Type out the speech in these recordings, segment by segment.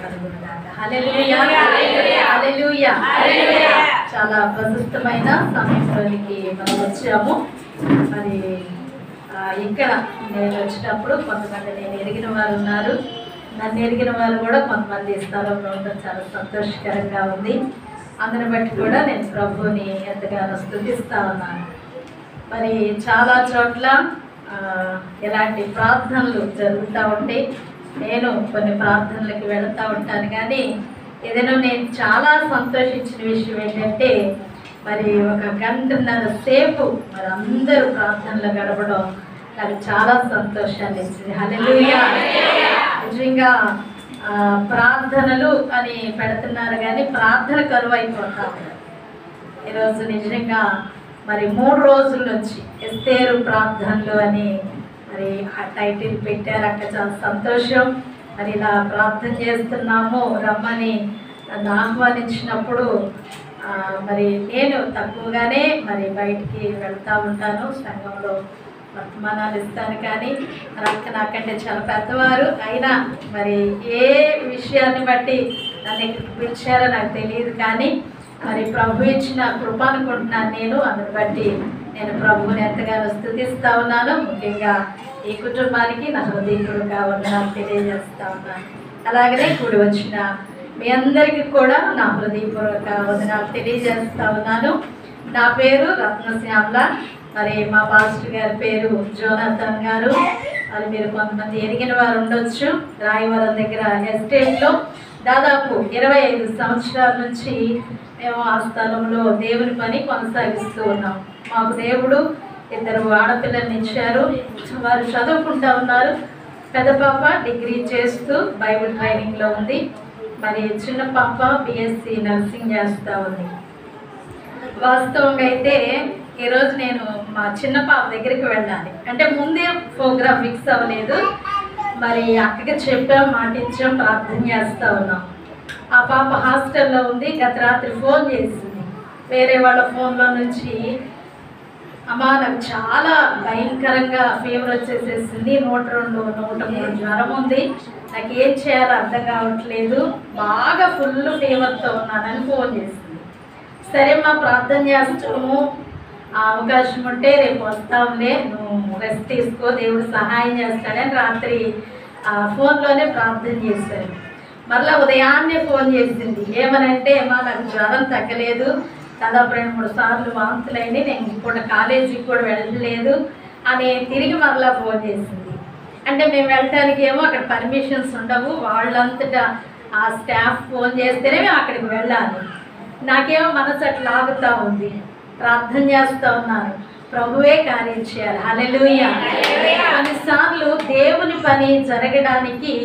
కలుగునుగాక. హల్లెలూయా హల్లెలూయా. చాలా ప్రశస్తమైన సమయంలోనికి మనం వచ్చాము. మరి ఇక్కడ నేను వచ్చినప్పుడు కొంతమంది నేను ఎరిగిన వారు ఉన్నారు, నన్ను ఎరిగిన వారు కూడా కొంతమంది స్థలంలో ఉండడం చాలా సంతోషకరంగా ఉంది. అందుని బట్టి కూడా నేను ప్రభువుని ఎంతగానో స్తుతిస్తా ఉన్నాను. మరి చాలా చోట్ల ఇలాంటి ప్రార్థనలు జరుగుతూ ఉంటే నేను కొన్ని ప్రార్థనలకు వెళుతూ ఉంటాను. కానీ ఏదైనా నేను చాలా సంతోషించిన విషయం ఏంటంటే మరి 1 గంటన్నర సేపు మరి అందరూ ప్రార్థనలు గడపడం నాకు చాలా సంతోషాన్ని ఇచ్చింది. హల్లెలూయా. నిజంగా ప్రార్థనలు అని పెడుతున్నారు కానీ ప్రార్థన కరువు అయిపోతా ఉన్నారు ఈరోజు. నిజంగా మరి 3 రోజుల నుంచి ఎస్తేరు ప్రార్థనలు అని మరి ఆ టైటిల్ పెట్టారు. అక్కడ చాలా సంతోషం. మరి ఇలా ప్రార్థన చేస్తున్నాము రమ్మని నన్ను ఆహ్వానించినప్పుడు మరి నేను తక్కువగానే మరి బయటికి వెళ్తూ ఉంటాను, సంఘంలో వర్తమానాలు ఇస్తాను. కానీ అక్క నాకంటే చాలా పెద్దవారు అయినా మరి ఏ విషయాన్ని బట్టి నన్ను ఇక్కడికి పిలిచారో నాకు తెలియదు. కానీ మరి ప్రభు ఇచ్చిన కృప అనుకుంటున్నాను నేను. అందుని బట్టి నేను ప్రభువుని ఎంతగానో స్తుతిస్తూ ఉన్నాను. ముఖ్యంగా ఈ కుటుంబానికి నా హృదయపూర్వక వందనాలు తెలియజేస్తూ ఉన్నాను. అలాగనే కూడి వచ్చిన మీ అందరికీ కూడా నా హృదయపూర్వక వందనాలు తెలియజేస్తూ ఉన్నాను. నా పేరు రత్నశ్యామల. మరి మా పాస్టర్ గారి పేరు జోనాథన్ గారు. మరి మీరు కొంతమంది ఎరిగిన వారు ఉండొచ్చు. రాయవరం దగ్గర ఎస్టేట్లో దాదాపు 25 సంవత్సరాల నుంచి మేము ఆ స్థలంలో దేవుని పని కొనసాగిస్తూ ఉన్నాం. మాకు దేవుడు 2 ఆడపిల్లల్ని ఇచ్చారు. వారు చదువుకుంటూ ఉన్నారు. పెద్ద పాప డిగ్రీ చేస్తూ బైబిల్ ట్రైనింగ్లో ఉంది. మరి చిన్న పాప BSc నర్సింగ్ చేస్తూ ఉంది. వాస్తవంగా అయితే ఈరోజు నేను మా చిన్న పాప దగ్గరికి వెళ్ళాలి అంటే ముందే ప్రోగ్రామ్ ఫిక్స్ అవ్వలేదు. మరి అక్కకి చెప్పాం, మాట ఇచ్చాం, ప్రార్థన చేస్తూ ఉన్నాం. ఆ పాప హాస్టల్లో ఉంది. గత రాత్రి ఫోన్ చేసింది. వేరే వాళ్ళ ఫోన్లో నుంచి అమ్మా నాకు చాలా భయంకరంగా ఫీవర్ వచ్చేసేసింది, 102, 103 జ్వరం ఉంది, నాకు ఏం చేయాలో అర్థం కావట్లేదు, బాగా ఫుల్ ఫీవర్తో ఉన్నానని ఫోన్ చేసింది. సరే మా ప్రార్థన చేస్తాము, ఆ అవకాశం ఉంటే రేపు వస్తాంలే, నువ్వు రెస్ట్ తీసుకో, దేవుడు సహాయం చేస్తాడని రాత్రి ఫోన్లోనే ప్రార్థన చేశాను. మరలా ఉదయాన్నే ఫోన్ చేసింది. ఏమనంటే అమ్మా నాకు జ్వరం తగ్గలేదు, దాదాపు 2-3 సార్లు వాంతులైంది, నేను ఇప్పుడు కాలేజీకి కూడా వెళ్ళలేదు అని తిరిగి మరలా ఫోన్ చేసింది. అంటే మేము వెళ్ళటానికి ఏమో అక్కడ పర్మిషన్స్ ఉండవు, వాళ్ళంతటా ఆ స్టాఫ్ ఫోన్ చేస్తేనే మేము అక్కడికి వెళ్ళాలి. నాకేమో మనసు అట్లా ఆగుతూ ఉంది. ప్రార్థన చేస్తూ ఉన్నాను, ప్రభువే కార్యం చేయాలి. హల్లెలూయా. కొన్నిసార్లు దేవుని పని జరగడానికి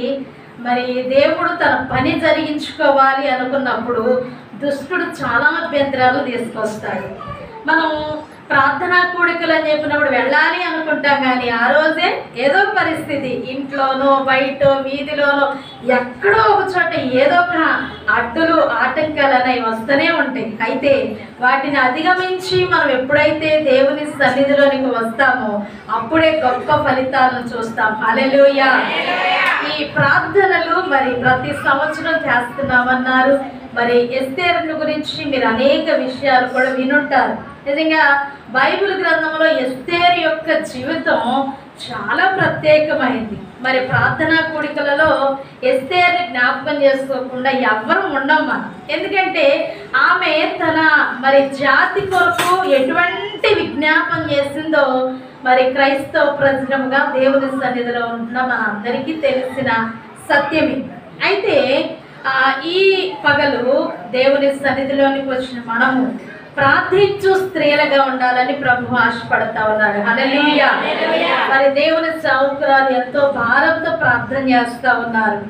మరి దేవుడు తన పని జరిగించుకోవాలి అనుకున్నప్పుడు దుష్టుడు చాలా అభ్యంతరాలు తీసుకొస్తాడు. మనం ప్రార్థనా కూడికలు అని చెప్పినప్పుడు వెళ్ళాలి అనుకుంటాం, కానీ ఆ రోజే ఏదో పరిస్థితి ఇంట్లోనో బయటో వీధిలోనో ఎక్కడో ఒక చోట ఏదో ఒక అడ్డులు ఆటంకాలు అనేవి వస్తూనే ఉంటాయి. అయితే వాటిని అధిగమించి మనం ఎప్పుడైతే దేవుని సన్నిధిలోనికి వస్తామో అప్పుడే గొప్ప ఫలితాలను చూస్తాం. హల్లెలూయా. ఈ ప్రార్థనలు మరి ప్రతి సంవత్సరం చేస్తున్నామన్నారు. మరి ఎస్తేరుని గురించి మీరు అనేక విషయాలు కూడా వినుంటారు. నిజంగా బైబిల్ గ్రంథంలో ఎస్తేరు యొక్క జీవితం చాలా ప్రత్యేకమైంది. మరి ప్రార్థనా కూడికలలో ఎస్తేరుని జ్ఞాపకం చేసుకోకుండా ఎవ్వరూ ఉండం మనం. ఎందుకంటే ఆమె తన మరి జాతి కొరకు ఎటువంటి విజ్ఞాపన చేసిందో మరి క్రైస్తవ ప్రజలుగా దేవుని సన్నిధిలో ఉన్న మన అందరికీ తెలిసిన సత్యమే. అయితే ఈ పగలు దేవుని సన్నిధిలోనికి వచ్చిన మనము ప్రార్థించు స్త్రీలుగా ఉండాలని ప్రభు ఆశపడతా ఉన్నాడు. హల్లెలూయా. మరి దేవుని సేవకురాలు ఎంతో భారంతో ప్రార్థన చేస్తూ ఉన్నారు.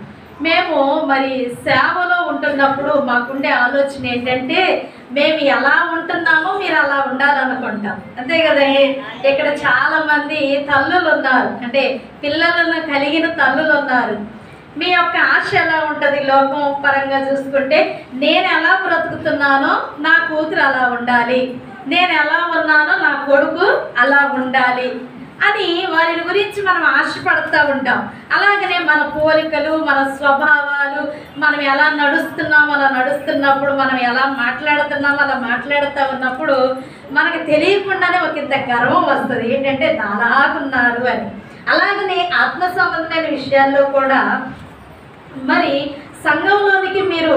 మేము మరి సేవలో ఉంటున్నప్పుడు మాకుండే ఆలోచన ఏంటంటే మేము ఎలా ఉంటున్నామో మీరు అలా ఉండాలనుకుంటాం, అంతే కదండి. ఇక్కడ చాలా మంది తల్లులు ఉన్నారు, అంటే పిల్లలను కలిగిన తల్లులు ఉన్నారు. మీ యొక్క ఆశ ఎలా ఉంటుంది లోకం పరంగా చూసుకుంటే, నేను ఎలా బ్రతుకుతున్నానో నా కూతురు అలా ఉండాలి, నేను ఎలా ఉన్నానో నా కొడుకు అలా ఉండాలి అని వారి గురించి మనం ఆశపడుతూ ఉంటాం. అలాగనే మన పోలికలు, మన స్వభావాలు, మనం ఎలా నడుస్తున్నాం, అలా నడుస్తున్నప్పుడు మనం ఎలా మాట్లాడుతున్నాం, అలా మాట్లాడుతూ ఉన్నప్పుడు మనకు తెలియకుండానే ఒక ఇంత గర్వం వస్తుంది, ఏంటంటే నాలాగున్నారు అని. అలాగనే ఆత్మ సంబంధమైన విషయాల్లో కూడా మరి సంఘంలోనికి మీరు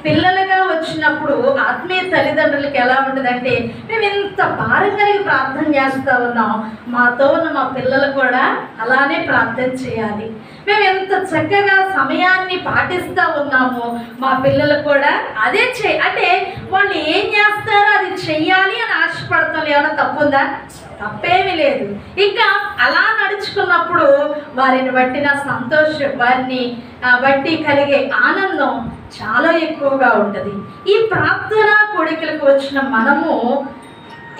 పిల్లలుగా వచ్చినప్పుడు ఆత్మీయ తల్లిదండ్రులకి ఎలా ఉంటుందంటే, మేము ఎంత భారం కలిగి ప్రార్థన చేస్తూ ఉన్నాం, మాతో ఉన్న మా పిల్లలు కూడా అలానే ప్రార్థన చేయాలి. మేము ఎంత చక్కగా సమయాన్ని పాటిస్తూ ఉన్నామో మా పిల్లలు కూడా అదే అంటే వాళ్ళు ఏం చేస్తారో అది చెయ్యాలి అని ఆశపడతాం. ఏమైనా తప్పుందా? తప్పేమీ లేదు. ఇంకా అలా నడుచుకున్నప్పుడు వారిని బట్టిన సంతోషం, వారిని బట్టి కలిగే ఆనందం చాలా ఎక్కువగా ఉంటుంది. ఈ ప్రార్థన కోడికలకు వచ్చిన మనము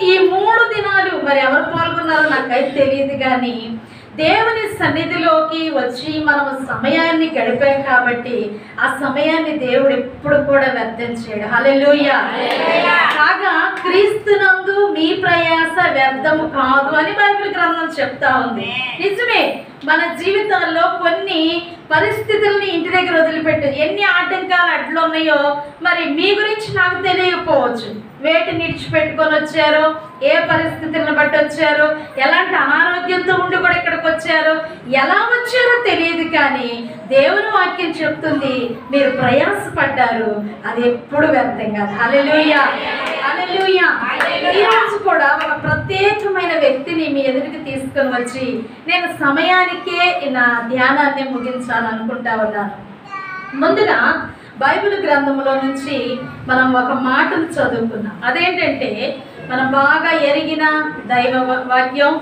ఈ 3 దినాలు మరి ఎవరు పాల్గొన్నారో నాకైతే తెలియదు, కానీ దేవుని సన్నిధిలోకి వచ్చి మనము సమయాన్ని గడిపాం కాబట్టి ఆ సమయాన్ని దేవుడు ఎప్పుడు కూడా వ్యర్థం చేయడు. హల్లెలూయా. కాగా క్రీస్తునందు మీ ప్రయాస వ్యర్థము కాదు అని బైబిల్ గ్రంథం చెప్తా ఉంది. నిజమే, మన జీవితాల్లో కొన్ని పరిస్థితుల్ని ఇంటి దగ్గర వదిలిపెట్టు, ఎన్ని ఆటంకాలు అడ్లు ఉన్నాయో మరి మీ గురించి నాకు తెలియకపోవచ్చు. వేటిని విడిచిపెట్టుకొని వచ్చారో, ఏ పరిస్థితులను బట్టి వచ్చారో, ఎలాంటి అనారోగ్యంతో ఉండి కూడా ఇక్కడికి వచ్చారో, ఎలా వచ్చారో తెలియదు, కానీ దేవుని వాక్యం చెప్తుంది మీరు ప్రయాసపడ్డారు, అది ఎప్పుడు వ్యర్థం కాదు. హల్లెలూయా, హల్లెలూయా. ఈరోజు కూడా ఒక ప్రత్యేకమైన వ్యక్తిని మీ ఎదుటికి తీసుకొని వచ్చి నేను సమయానికే నా ధ్యానాన్ని ముగించాలనుకుంటా ఉన్నాను. ముందుగా బైబిల్ గ్రంథంలో నుంచి మనం ఒక మాటను చదువుకున్నాం. అదేంటంటే మనం బాగా ఎరిగిన దైవ వాక్యం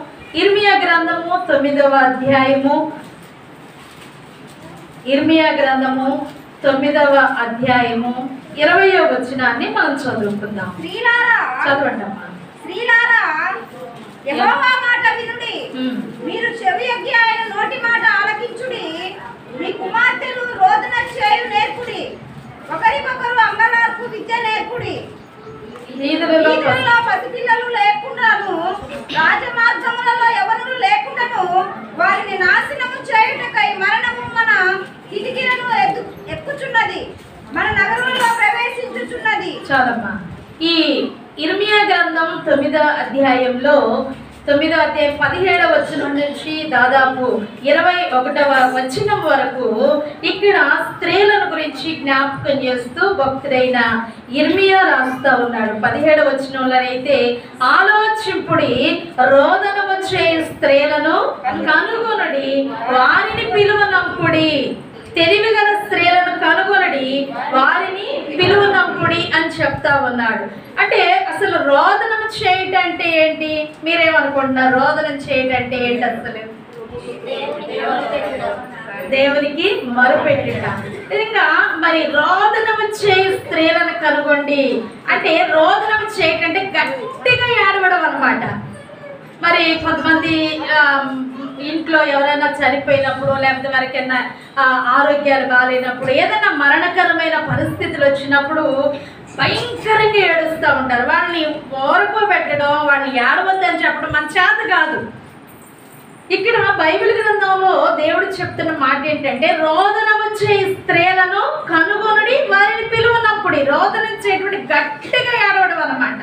ఇర్మియా గ్రంథము 9వ అధ్యాయము, ఇర్మియా గ్రంథము 9వ అధ్యాయము 20వ వచనాన్ని మనం చదువుకుందాం. చదవండి అమ్మా. స్త్రీలారా, యెహోవా మాట వినుడి, మీరు చెవియొగ్గి ఆయన నోటి మాట ఆలకించుడి. మీ కుమార్తెలు రోదన చేయు నేర్పుడి, ఒకరికొకరు అంగలార్పు విద్య నేర్పుడి. వీధులలో పసిపిల్లలు లేకుండాను, రాజమార్గములలో ఎవరు లేకుండాను వారిని నాశనము చేయుటకై మరణము మన కిటికీలను ఎక్కుచున్నది, మన నగరంలో ప్రవేశించుచున్నది. చాలమ్మా. ఈ ఇర్మియా గ్రంథం 9వ అధ్యాయంలో 9వ అధ్యాయం 17వ వచనం నుంచి దాదాపు 21వ వచనం వరకు ఇక్కడ స్త్రీలను గురించి జ్ఞాపకం చేస్తూ భక్తుడైన ఇర్మియా రాస్తా ఉన్నాడు. 17వ వచనంలో అయితే ఆలోచింపుడి, రోదనము చేయు స్త్రీలను కనుగొనడి, వారిని పిలువనంపుడి. తెలివిగల స్త్రీలను కనుగొనడి, వారిని పిలువనంపుడి అని చెప్తా ఉన్నాడు. అంటే అసలు రోదనం చేయటం అంటే ఏంటి? మీరేమనుకుంటున్నారు? రోదనం చేయటం అంటే ఏంటి? అసలు దేవునికి మొరపెట్టుట. ఇంకా మరి రోదనము చేయి స్త్రీలను కనుగొండి అంటే రోదనము చేయటంటే గట్టిగా ఏడవడం అన్నమాట. మరి కొంతమంది ఇంట్లో ఎవరైనా చనిపోయినప్పుడు, లేకపోతే వారికైనా ఆరోగ్యాలు బాగాలేనప్పుడు, ఏదైనా మరణకరమైన పరిస్థితులు వచ్చినప్పుడు భయంకరంగా ఏడుస్తూ ఉంటారు. వాళ్ళని ఓరపోబెట్టడం, వాళ్ళని ఏడవద్దని చెప్పడం మన చేత కాదు. ఇక్కడ బైబిల్ గ్రంథంలో దేవుడు చెప్తున్న మాట ఏంటంటే, రోదన వచ్చే స్త్రీలను కనుగొనడి, వారిని పిలువనప్పుడు. రోదన వచ్చేటువంటి గట్టిగా ఏడవడం అన్నమాట.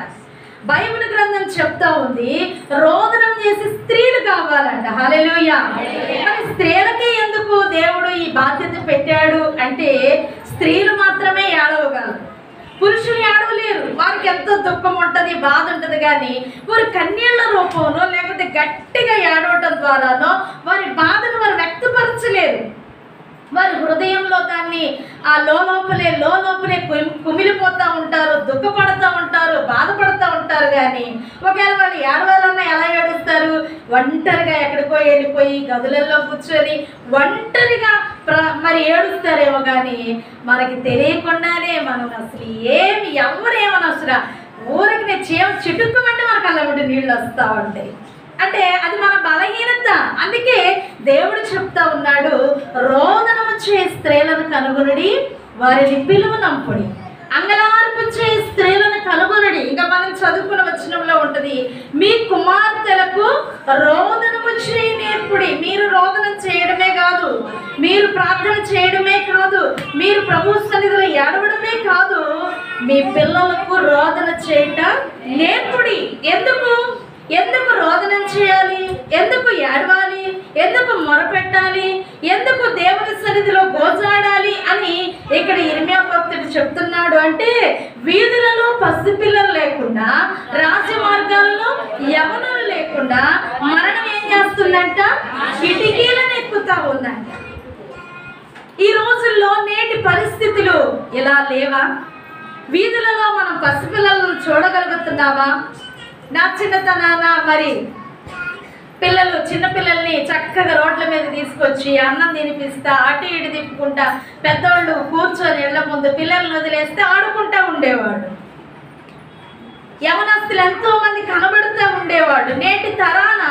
బైబిల్ గ్రంథం చెప్తా ఉంది రోదనం చేసి స్త్రీలు కావాలంట. హల్లెలూయా. మరి స్త్రీలకి ఎందుకు దేవుడు ఈ బాధ్యత పెట్టాడు అంటే, స్త్రీలు మాత్రమే ఏడవగలరు, పురుషులు ఏడవలేరు. వారికి ఎంతో దుఃఖం ఉంటుంది, బాధ ఉంటుంది, కానీ వారి కన్నీళ్ల రూపంలో లేకపోతే గట్టిగా ఏడవటం ద్వారానో వారి బాధను వారు వ్యక్తపరచలేరు. వారి హృదయంలో దాన్ని ఆ లోపలే కుమిలిపోతూ ఉంటారు, దుఃఖపడుతూ ఉంటారు, బాధపడుతూ ఉంటారు. కానీ ఒకవేళ వాళ్ళు ఏడవాలన్నా ఎలా ఏడుస్తారు? ఒంటరిగా ఎక్కడికో వెళ్ళిపోయి గదులలో కూర్చొని ఒంటరిగా మరి ఏడుస్తారేమో, కానీ మనకి తెలియకుండానే మనం అసలు ఎవరేమని అసలు ఊరికి నేను చిటుక్కుమంటే మనకు అల్లబడి నీళ్ళు వస్తూ ఉంటాయి. అంటే అది మన బలహీనత. అందుకే దేవుడు చెప్తా ఉన్నాడు, రోదనము చే స్త్రీలను కనుగొనడి, వారిని పిలువనంపుడి. అంగలార్పు చేయి స్త్రీలను కనుగొనడి. ఇంకా మనం చదువుకున్న వచనంలో ఉంటుంది, మీ కుమార్తెలకు రోదనము చేయి నేర్పుడి. మీరు రోదన చేయడమే కాదు, మీరు ప్రార్థన చేయడమే కాదు, మీరు ప్రభు సన్నిధిలో ఏడవడమే కాదు, మీ పిల్లలకు రోదన చేయటం నేర్పుడి. ఎందుకు రోదనం చేయాలి? ఎందుకు ఏడవాలి? ఎందుకు మొరపెట్టాలి? ఎందుకు దేవుని సన్నిధిలో గోజాడాలి అని ఇక్కడ ఇర్మియా భక్తుడు చెప్తున్నాడు అంటే, వీధులలో పసిపిల్లలు లేకుండా, రాజమార్గాల్లో యవనులు లేకుండా మరణం ఏం చేస్తుందంట? కిటికీలను ఎక్కుతా ఉందంట. ఈ రోజుల్లో నేటి పరిస్థితులు ఇలా లేవా? వీధులలో మనం పసిపిల్లలను చూడగలుగుతున్నావా? నా చిన్నతనాన మరి పిల్లలు చిన్నపిల్లల్ని చక్కగా రోడ్ల మీద తీసుకొచ్చి అన్నం తినిపిస్తా, అటు ఇటు తిప్పుకుంటా, పెద్దవాళ్ళు కూర్చొని ఇళ్ల ముందు పిల్లల్ని వదిలేస్తే ఆడుకుంటా ఉండేవాడు. యవనస్తులు ఎంతో మంది కనబడుతూ ఉండేవాడు. నేటి తరాన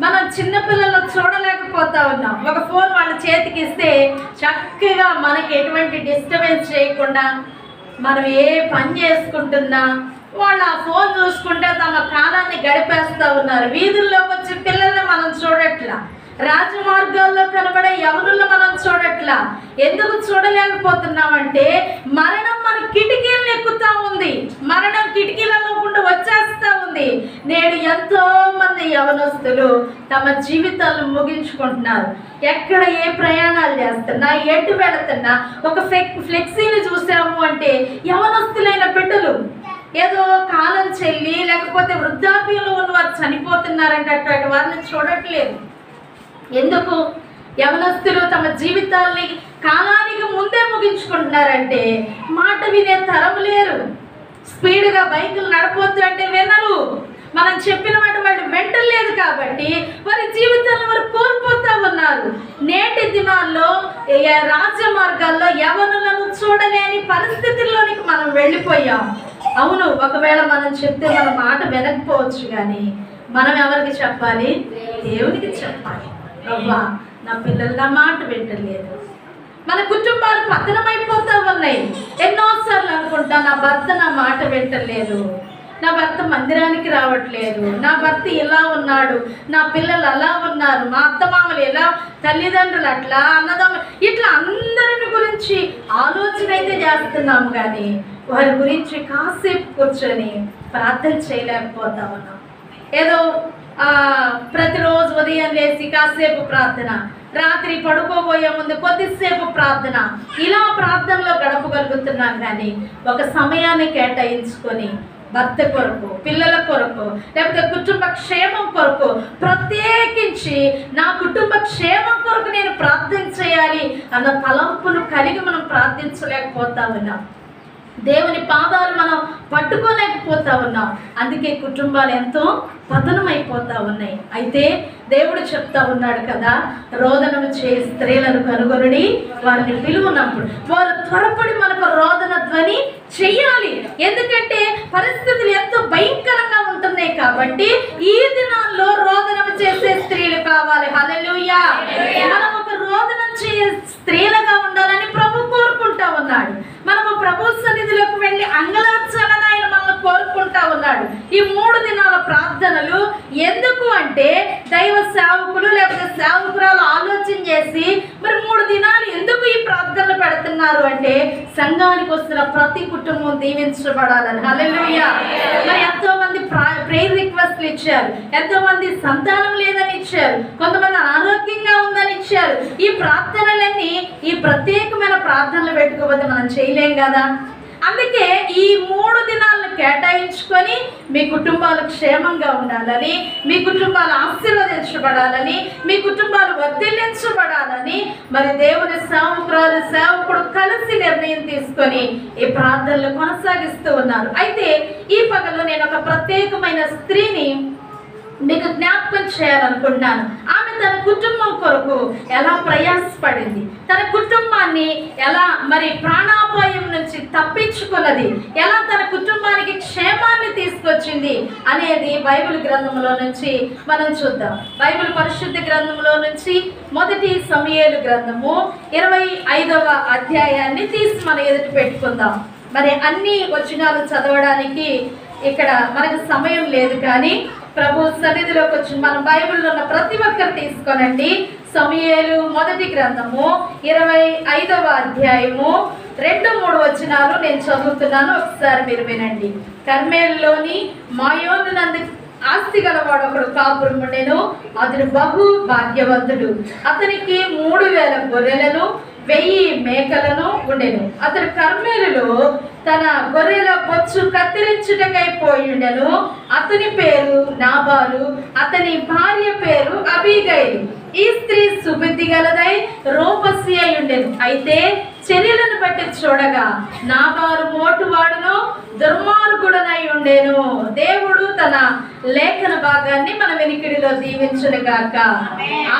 మనం చిన్నపిల్లలను చూడలేకపోతా ఉన్నాం. ఒక ఫోన్ వాళ్ళ చేతికి ఇస్తే చక్కగా మనకి ఎటువంటి డిస్టర్బెన్స్ చేయకుండా మనం ఏ పని చేసుకుంటున్నా వాళ్ళు ఆ ఫోన్ చూసుకుంటే తమ కాలాన్ని గడిపేస్తూ ఉన్నారు. వీధుల్లోకి వచ్చే పిల్లల్ని మనం చూడట్లా, రాజమార్గాల్లో కనబడే యవనులు మనం చూడట్లా. ఎందుకు చూడలేకపోతున్నామంటే మరణం మన కిటికీలను ఎక్కుతా ఉంది, మరణం కిటికీలలో గుండా వచ్చేస్తూ ఉంది. నేడు ఎంతో మంది యవనస్తులు తమ జీవితాలను ముగించుకుంటున్నారు. ఎక్కడ ఏ ప్రయాణాలు చేస్తున్నా, ఎటు వెళుతున్నా ఒక ఫ్లెక్సీని చూసాము అంటే యవనస్తులైన బిడ్డలు ఏదో కాలం చెల్లి లేకపోతే వృద్ధాప్యంలో ఉన్న వారు చనిపోతున్నారంటే అటువంటి వారిని చూడట్లేదు. ఎందుకు? యవనస్తులు తమ జీవితాల్ని కాలానికి ముందే ముగించుకుంటున్నారంటే మాట వినే తరం లేరు. స్పీడ్గా బైకులు నడపొద్దు అంటే వినరు. మనం చెప్పిన మాట వాళ్ళు వెంటలేదు కాబట్టి వారి జీవితాలను వారు కోల్పోతూ ఉన్నారు. నేటి దినాల్లో రాజమార్గాల్లో యవనులను చూడలేని పరిస్థితుల్లోనికి మనం వెళ్ళిపోయాం. అవును, ఒకవేళ మనం చెప్తే మన మాట వినకపోవచ్చు, కానీ మనం ఎవరికి చెప్పాలి? దేవునికి చెప్పాలి. అవ్వా, నా పిల్లలు నా మాట వింటలేదు. మన కుటుంబాలు పతనమైపోతూ ఉన్నాయి. ఎన్నోసార్లు అనుకుంటా, నా భర్త నా మాట వింటలేదు, నా భర్త మందిరానికి రావట్లేదు, నా భర్త ఇలా ఉన్నాడు, నా పిల్లలు అలా ఉన్నారు, మా అత్తమామలు ఎలా, తల్లిదండ్రులు అట్లా, అన్నదమ్ములు ఇట్లా అందరిని గురించి ఆలోచన అయితే చేస్తున్నాము, కానీ వారి గురించి కాసేపు కూర్చొని ప్రార్థన చేయలేకపోతా ఉన్నాం. ఏదో ప్రతిరోజు ఉదయం లేచి కాసేపు ప్రార్థన, రాత్రి పడుకోబోయే ముందు కొద్దిసేపు ప్రార్థన, ఇలా ప్రార్థనలో గడపగలుగుతున్నాం. కానీ ఒక సమయాన్ని కేటాయించుకొని భర్త కొరకు, పిల్లల కొరకు, లేకపోతే కుటుంబ క్షేమం కొరకు, ప్రత్యేకించి నా కుటుంబ క్షేమం కొరకు నేను ప్రార్థన చేయాలి అన్న తలంపును కలిగి మనం ప్రార్థించలేకపోతా ఉన్నాం. దేవుని పాదాలు మనం పట్టుకోలేకపోతా ఉన్నాం. అందుకే కుటుంబాలు ఎంతో పతనమైపోతా ఉన్నాయి. అయితే దేవుడు చెప్తా ఉన్నాడు కదా, రోదనము చేయి స్త్రీలను కనుగొనుడి, వారిని పిలువనప్పుడు వారు త్వరపడి మనకు రోదన ధ్వని చెయ్యాలి. ఎందుకంటే పరిస్థితులు ఎంతో భయంకరంగా ఉంటున్నాయి కాబట్టి ఈ దినాల్లో రోదనము చేసే స్త్రీలు కావాలి. హల్లెలూయా. మనం ఒక రోదనం చేసే స్త్రీలుగా ఉండాలని ప్రభు కోరుకుంటా ఉన్నాడు. మనము ప్రభు సన్నిధిలోకి వెళ్ళి అంగలార్చాలని ఆయన మనల్ని కోరుకుంటా ఉన్నాడు. ఈ 3 దినాల ప్రార్థనలు ఎందుకు అంటే దైవ సేవకులు లేకపోతే సేవకురాలు ఆలోచన చేసి మరి 3 దినాలు ఎందుకు ఈ ప్రార్థనలు పెడుతున్నారు అంటే సంఘానికి వస్తున్న ప్రతి కుటుంబం దీవించబడాలని. హల్లెలూయా. మరి ఎంతో మంది ప్రేయర్ రిక్వెస్ట్లు ఇచ్చారు, ఎంతో మంది సంతానం లేదని ఇచ్చారు, కొంతమంది ఆరోగ్యంగా ఉందని ఇచ్చారు. ఈ ప్రార్థనలన్నీ ఈ ప్రత్యేకమైన ప్రార్థనలు పెట్టుకోకపోతే మనం చేయలేం కదా. అందుకే ఈ 3 దినాలను కేటాయించుకొని మీ కుటుంబాలు క్షేమంగా ఉండాలని, మీ కుటుంబాలు ఆశీర్వదించబడాలని, మీ కుటుంబాలు వర్ధిల్లించబడాలని మరి దేవుని సేవకుడు కలిసి నిర్ణయం తీసుకొని ఈ ప్రార్థనలు కొనసాగిస్తూ ఉన్నారు. అయితే ఈ పగలు నేను ఒక ప్రత్యేకమైన స్త్రీని మీకు జ్ఞాపకం చేయాలనుకుంటున్నాను. ఆమె తన కుటుంబం కొరకు ఎలా ప్రయాసపడింది, తన కుటుంబాన్ని ఎలా మరి ప్రాణాపాయం నుంచి తప్పించుకున్నది, ఎలా తన కుటుంబానికి క్షేమాన్ని తీసుకొచ్చింది అనేది బైబిల్ గ్రంథంలో నుంచి మనం చూద్దాం. బైబిల్ పరిశుద్ధ గ్రంథంలో నుంచి 1 సమూయేలు గ్రంథము 25వ అధ్యాయాన్ని తీసి మన ఎదుట పెట్టుకుందాం. మరి అన్ని వచనాలు చదవడానికి ఇక్కడ మనకు సమయం లేదు, కానీ ప్రభు సన్నిధిలోకి వచ్చి మన బైబిల్లో ఉన్న ప్రతి ఒక్కరు తీసుకోనండి. సమూయేలు మొదటి గ్రంథము 25వ అధ్యాయము 2-3 వచనాలు నేను చదువుతున్నాను, ఒకసారి మీరు వినండి. కర్మేలులోని మాయోను నందు ఆస్తి గలవాడు ఒకడు కాపురం ఉండెను. అతడు బహు భాగ్యవంతుడు. అతనికి 3000 గొర్రెలను 1000 మేకలను ఉండెను. అతడు కర్మేలులో తన గొర్రెల బొచ్చు కత్తిరించుటకై పోయి ఉండెను. అతని పేరు నాబాలు, అతని భార్య పేరు అబీగైలు. ఈ స్త్రీ సుబుద్ధి గలదై రూపసి అయి ఉండెను. అయితే చర్యలను బట్టి చూడగా నాబాలు మోటువాడును దుర్మార్గుడనై ఉండెను. దేవుడు తన లేఖన భాగాన్ని మన వెనికిడిలో దీవించునుగాక.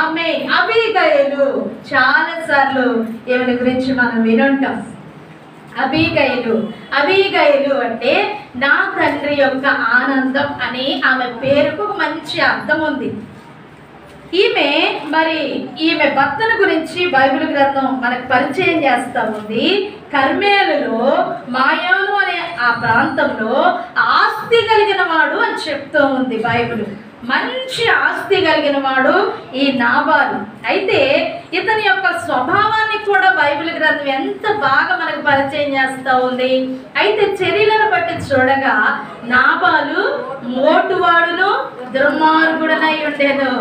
ఆమె అబీగైలు చాలా సార్లు ఈమెను గురించి మనం వినుంటాం. అబీగైలు అంటే నా తండ్రి యొక్క ఆనందం అని ఆమె పేరుకు మంచి అర్థం ఉంది. ఈమె భర్తను గురించి బైబిల్ గ్రంథం మనకు పరిచయం చేస్తా ఉంది. కర్మేలులో మాయోను అనే ఆ ప్రాంతంలో ఆస్తి కలిగిన వాడు అని చెప్తూ ఉంది బైబిల్. మంచి ఆస్తి కలిగిన వాడు ఈ నాబాలు. అయితే ఇతని యొక్క స్వభావాన్ని కూడా బైబిల్ గ్రంథం ఎంత బాగా మనకు పరిచయం చేస్తూ ఉంది. అయితే చర్యలను బట్టి చూడగా నాబాలు మోటువాడును దుర్మార్గుడనై ఉండేను.